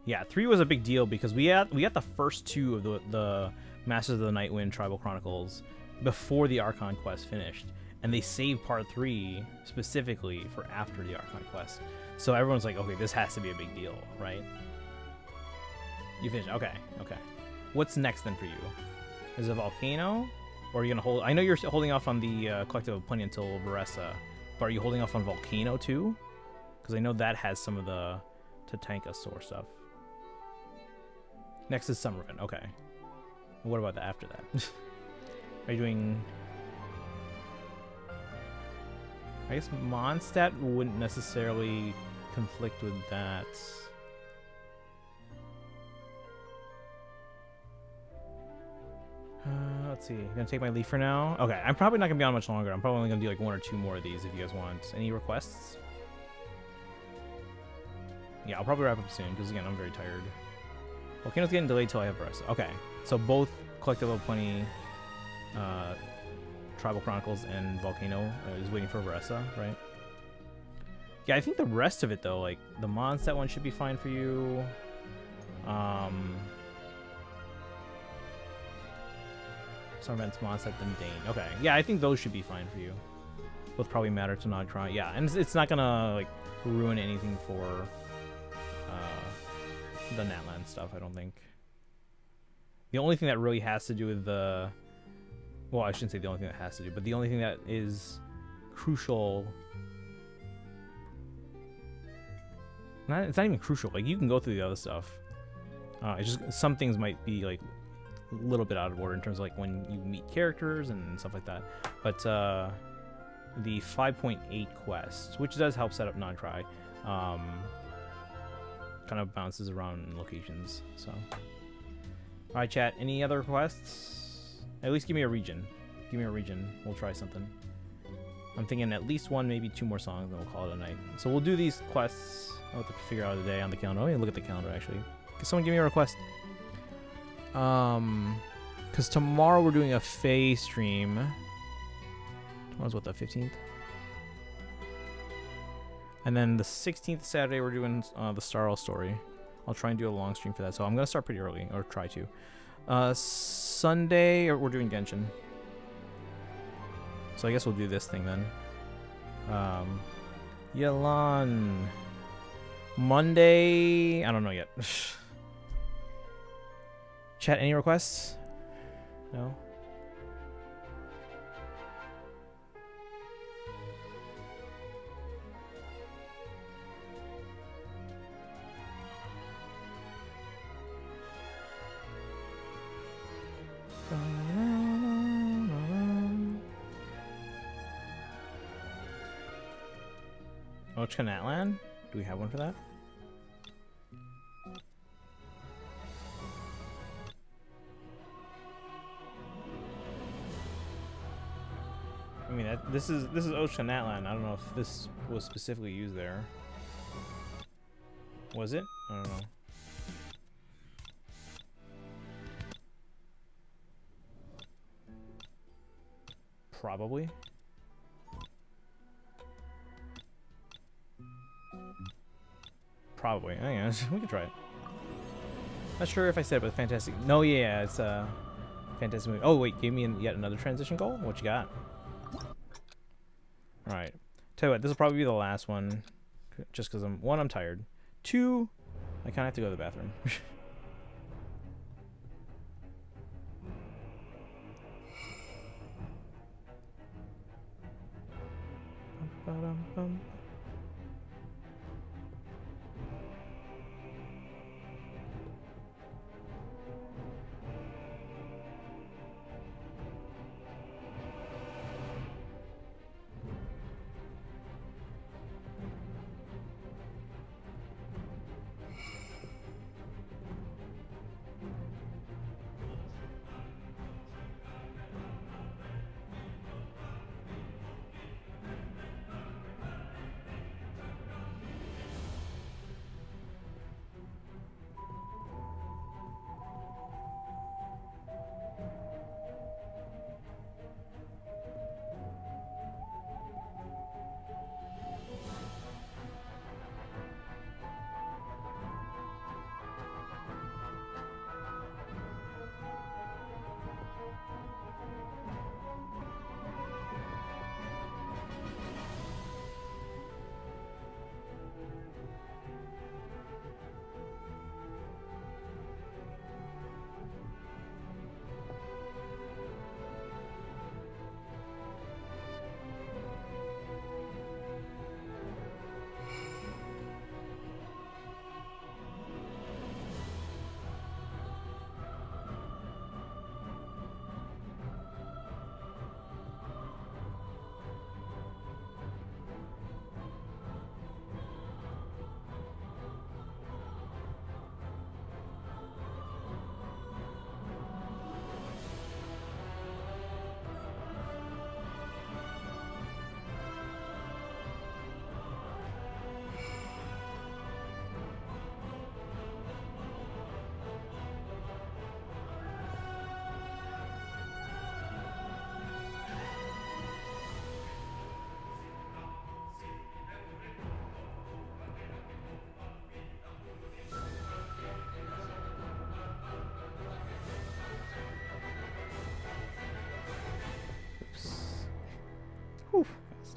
Yeah, 3 was a big deal because we got the first 2 of the Masters of the Nightwind Tribal Chronicles before the Archon quest finished, and they saved part 3 specifically for after the Archon quest. So everyone's like, okay, this has to be a big deal, right? You finished. Okay. What's next then for you? Is it Volcano, or are you gonna hold? I know you're holding off on the Collective of Plenty until Varesa, but are you holding off on Volcano too? Because I know that has some of the Tatanka Soar stuff. Next is Summervin. Okay. What about that after that? Are you doing? I guess Mondstadt wouldn't necessarily conflict with that. Let's see. Gonna take my leave for now. Okay, I'm probably not gonna be on much longer. I'm probably only gonna do like 1 or 2 more of these if you guys want. Any requests? Yeah, I'll probably wrap up soon because again, I'm very tired. Volcano's getting delayed till I have rest. Okay, so both Collective of Plenty, Tribal Chronicles, and Volcano is waiting for Varesa, right? Yeah, I think the rest of it though, like the Mondstadt one should be fine for you. Summervin's Mondstadt, then Dane. Okay, yeah, I think those should be fine for you. Both probably matter to Nogtron. Yeah, and it's not gonna like ruin anything for the Natlan stuff, I don't think. The only thing that really has to do with the... Well, I shouldn't say the only thing that has to do, but the only thing that is crucial... It's not even crucial. Like, you can go through the other stuff. It's just some things might be, like, a little bit out of order in terms of, like, when you meet characters and stuff like that. But, the 5.8 quest, which does help set up non-try, kind of bounces around in locations, so. Alright, chat, any other quests? At least give me a region. Give me a region. We'll try something. I'm thinking at least 1, maybe 2 more songs, and we'll call it a night. So we'll do these quests. I'll have to figure out a day on the calendar. Let me look at the calendar, actually. Can someone give me a request? Because tomorrow we're doing a Fae stream. Tomorrow's what, the 15th? And then the 16th Saturday we're doing the Starl story. I'll try and do a long stream for that. So I'm going to start pretty early, or try to. Sunday, we're doing Genshin. So I guess we'll do this thing then. Yelan. Monday, I don't know yet. Chat, any requests? No? Ochka Natlan? Do we have one for that? I mean, this is Ochka Natlan. I don't know if this was specifically used there. Was it? I don't know. Probably. Probably. I guess we could try it. Not sure if I said it, but fantastic. No, yeah, it's a fantastic movie. Oh wait, give me yet another transition goal. What you got? All right. Tell you what, this will probably be the last one, just because I'm tired. 2, I kind of have to go to the bathroom.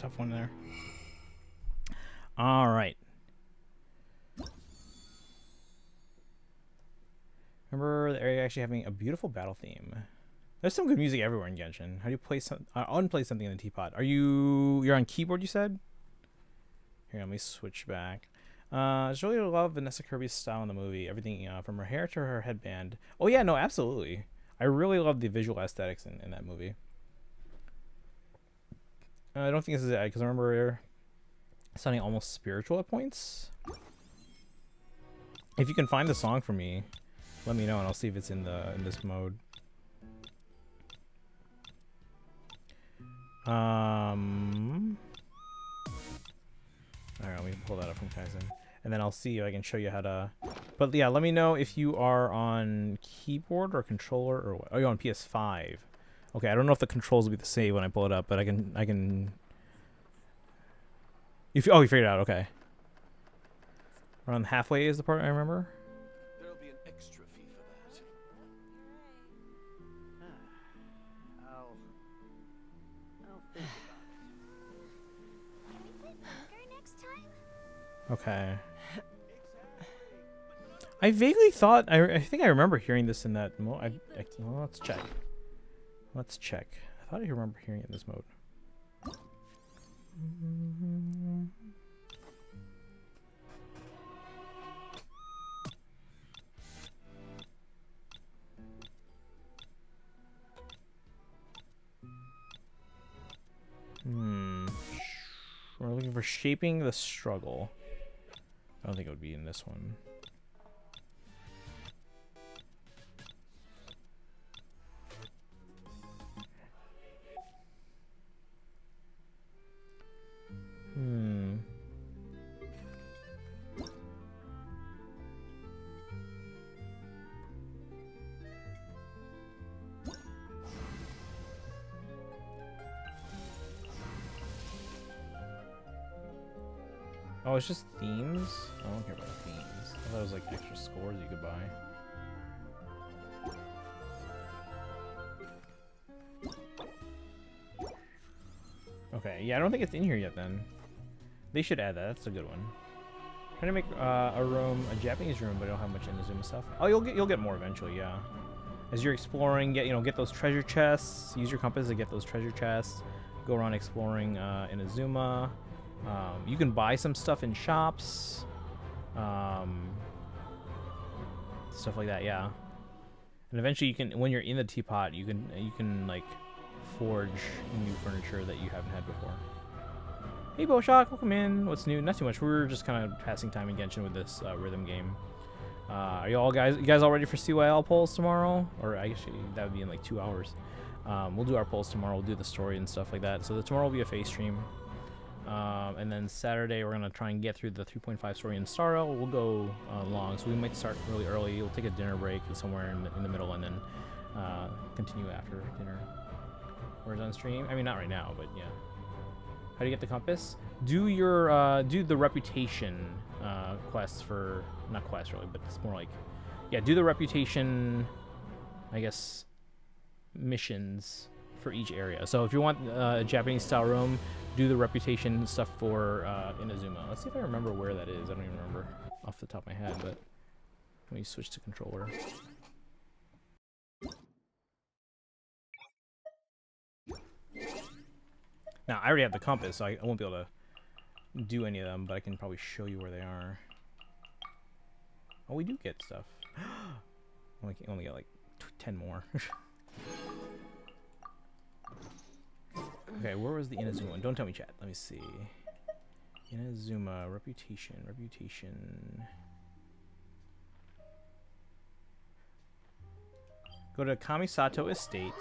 tough one there. All right. Remember the area actually having a beautiful battle theme. There's some good music everywhere in Genshin. How do you play unplay something in the teapot? You're on keyboard, you said? Here, let me switch back. I just really love Vanessa Kirby's style in the movie. Everything from her hair to her headband. Oh yeah, no, absolutely. I really love the visual aesthetics in that movie. I don't think this is it, because I remember sounding almost spiritual at points. If you can find the song for me, let me know and I'll see if it's in this mode. Alright, let me pull that up from Kaizen. And then I'll see if I can show you how to... But yeah, let me know if you are on keyboard or controller or what. Oh, you're on PS5. Okay, I don't know if the controls will be the same when I pull it up, but I can... You figured it out, okay. Around halfway is the part I remember. There'll be an extra fee for that. I'll think about it. Can we play Banker next time? Okay. I vaguely thought... I think I remember hearing this in that mode. Well, let's check. Let's check. I thought I remember hearing it in this mode. We're looking for shaping the struggle. I don't think it would be in this one. Oh, it's just themes? I don't care about themes. I thought it was like extra scores you could buy. Okay, yeah, I don't think it's in here yet then. They should add that. That's a good one. Trying to make a room, a Japanese room, but I don't have much Inazuma stuff. Oh, you'll get more eventually, yeah. As you're exploring, get those treasure chests. Use your compass to get those treasure chests. Go around exploring Inazuma. You can buy some stuff in shops, stuff like that, yeah. And eventually, you can, when you're in the teapot, you can like forge new furniture that you haven't had before. Hey, Boshock, welcome in. What's new? Not too much. We're just kind of passing time in Genshin with this rhythm game. Are you guys all ready for CYL polls tomorrow? Or actually, that would be in like 2 hours. We'll do our polls tomorrow. We'll do the story and stuff like that. So tomorrow will be a face stream. And then Saturday we're going to try and get through the 3.5 story in Starro. We'll go long, so we might start really early. We'll take a dinner break somewhere in the middle and then continue after dinner. Where's on stream? I mean, not right now, but yeah. How do you get the compass? Do the reputation quests for... Not quests really, but it's more like... Yeah, do the reputation, I guess, missions for each area. So if you want a Japanese style room, do the reputation stuff for Inazuma. Let's see if I remember where that is. I don't even remember off the top of my head, but let me switch to controller. Now, I already have the compass, so I won't be able to do any of them, but I can probably show you where they are. Oh, we do get stuff. only got like 10 more. Okay, where was the Inazuma one? Don't tell me, chat. Let me see. Inazuma, reputation. Go to Kamisato Estate.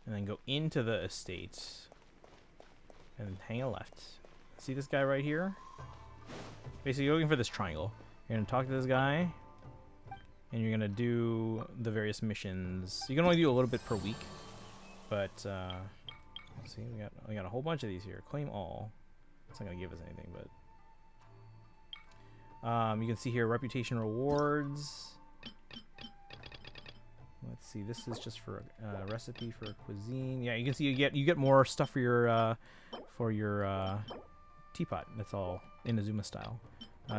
And then go into the estate. And hang a left. See this guy right here? Basically, you're looking for this triangle. You're going to talk to this guy. And you're going to do the various missions. You can only do a little bit per week. But, let's see, we got a whole bunch of these here. Claim all. It's not going to give us anything, but... you can see here, reputation rewards. Let's see. This is just for recipe for cuisine. Yeah, you can see you get more stuff for your teapot. That's all Inazuma style.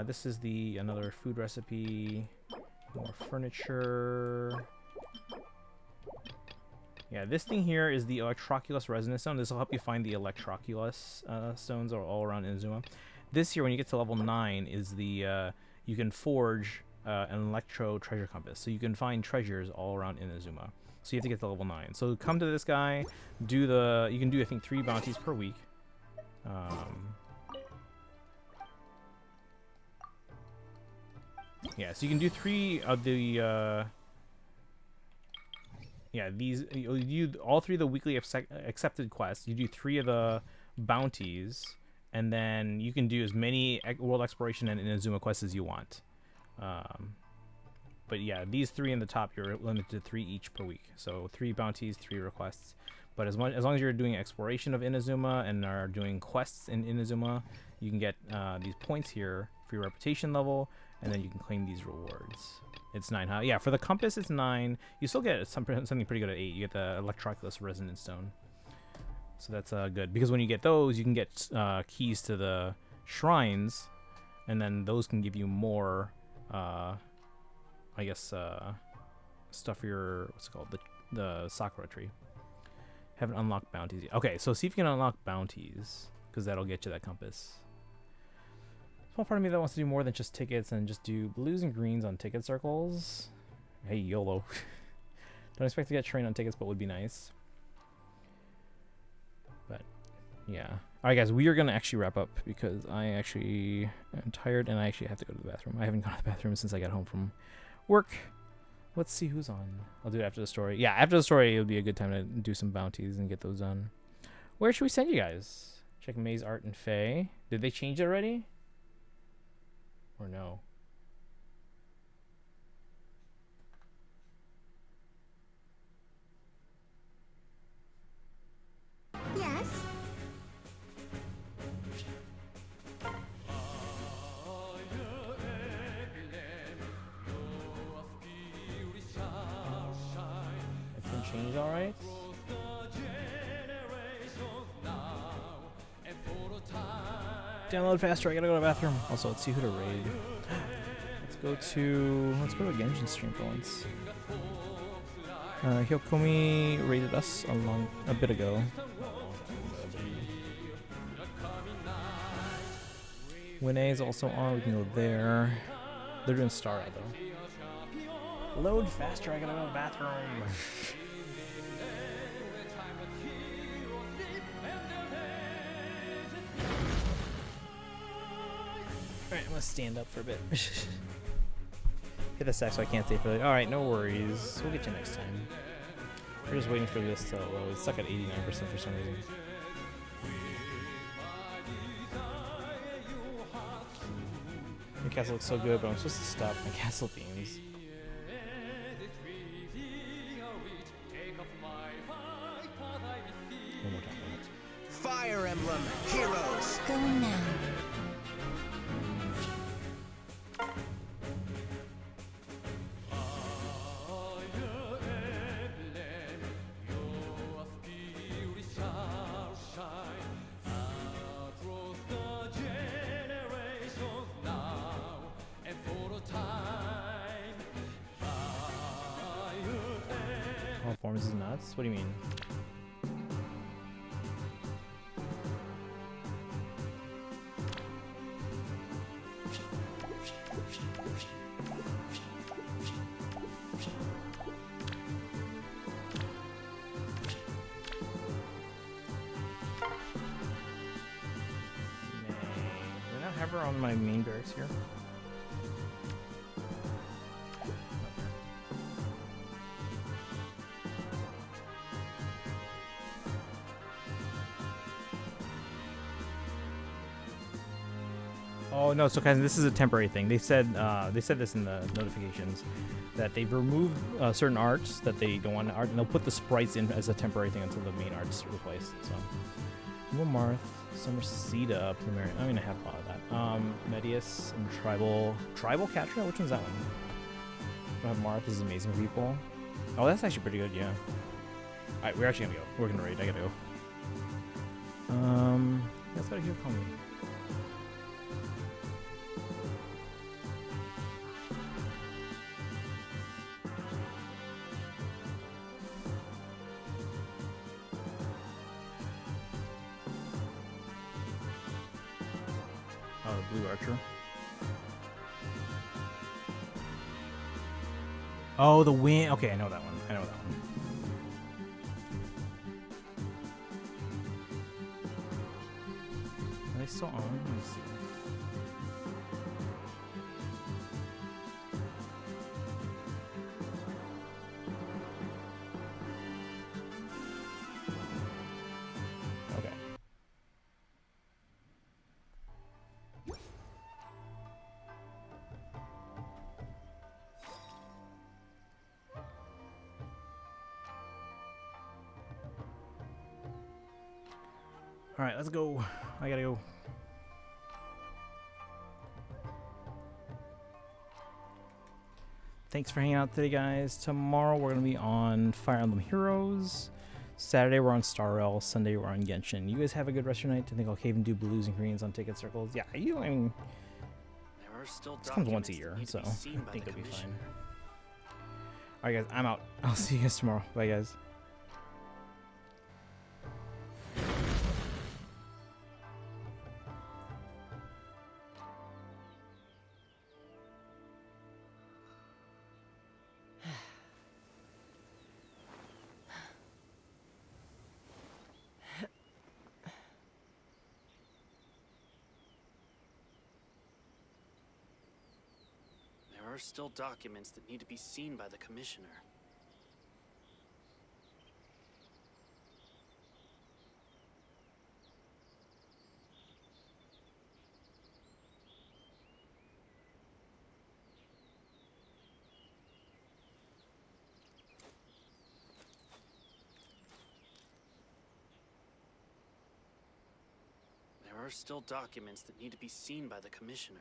This is another food recipe. More furniture. Yeah, this thing here is the Electroculus Resonance Stone. This will help you find the Electroculus stones all around Inazuma. This here, when you get to level 9, is the you can forge an Electro Treasure Compass. So you can find treasures all around Inazuma. So you have to get to level 9. So come to this guy, you can do I think 3 bounties per week. Yeah, so you can do 3 of the you do all 3 of the weekly accepted quests. You do 3 of the bounties, and then you can do as many world exploration and Inazuma quests as you want. But yeah, these 3 in the top, you're limited to 3 each per week. So 3 bounties, 3 requests. But as long as you're doing exploration of Inazuma and are doing quests in Inazuma, you can get these points here for your reputation level, and then you can claim these rewards. It's 9, huh? Yeah, for the compass, it's 9. You still get something pretty good at 8. You get the Electroculus Resonance Stone. So that's good. Because when you get those, you can get keys to the shrines, and then those can give you more, I guess, stuff for your, what's it called? The Sakura tree. Haven't unlocked bounties yet. Okay, so see if you can unlock bounties, because that'll get you that compass. Small part of me that wants to do more than just tickets and just do blues and greens on ticket circles. Hey, YOLO. Don't expect to get trained on tickets, but would be nice. But, yeah. Alright, guys, we are going to actually wrap up because I actually am tired and I actually have to go to the bathroom. I haven't gone to the bathroom since I got home from work. Let's see who's on. I'll do it after the story. Yeah, after the story, it would be a good time to do some bounties and get those done. Where should we send you guys? Check Maze Art and Faye. Did they change it already? Or no? Yes? It's been changed alright? Download faster, I gotta go to the bathroom. Also, let's see who to raid. Let's go to a Genshin stream for once. Hyokomi raided us a bit ago. Winnie is also on, we can go there. They're doing Star Out though. Load faster, I gotta go to the bathroom. Alright, I'm gonna stand up for a bit. Hit the sack so I can't stay for the. Alright, no worries. We'll get you next time. We're just waiting for this to load. It's stuck at 89% for some reason. My castle looks so good, but I'm supposed to stop my castle themes. One more time. Fire Emblem Heroes. Going now. All forms is nuts? What do you mean? Do I not have her on my main barracks here? Oh no! So guys, this is a temporary thing. They said this in the notifications that they've removed certain arts that they don't want to art, and they'll put the sprites in as a temporary thing until the main art's replaced. So, Marth, Summerceda, Primary. I mean, I have a lot of that. Medius and Tribal Katrina. Which one's that one? I have Marth. This is amazing people. Oh, that's actually pretty good, yeah. Alright, we're actually gonna go. We're gonna raid. I gotta go. Let's go to here, call me. Oh, the blue archer. Oh, the wind. Okay, I know that one. I know that one. Are they still on? Let me see. Okay. All right, let's go. I gotta go. Thanks for hanging out today, guys. Tomorrow we're gonna be on Fire Emblem Heroes. Saturday we're on Star Rail. Sunday we're on Genshin. You guys have a good rest of your night. I think I'll cave and do blues and greens on ticket circles. Yeah, I mean, There are still this comes once a documents year, that need to so be seen I by think the it'll be fine. commissioner. All right, guys, I'm out. I'll see you guys tomorrow. Bye, guys. There are still documents that need to be seen by the commissioner. There are still documents that need to be seen by the commissioner.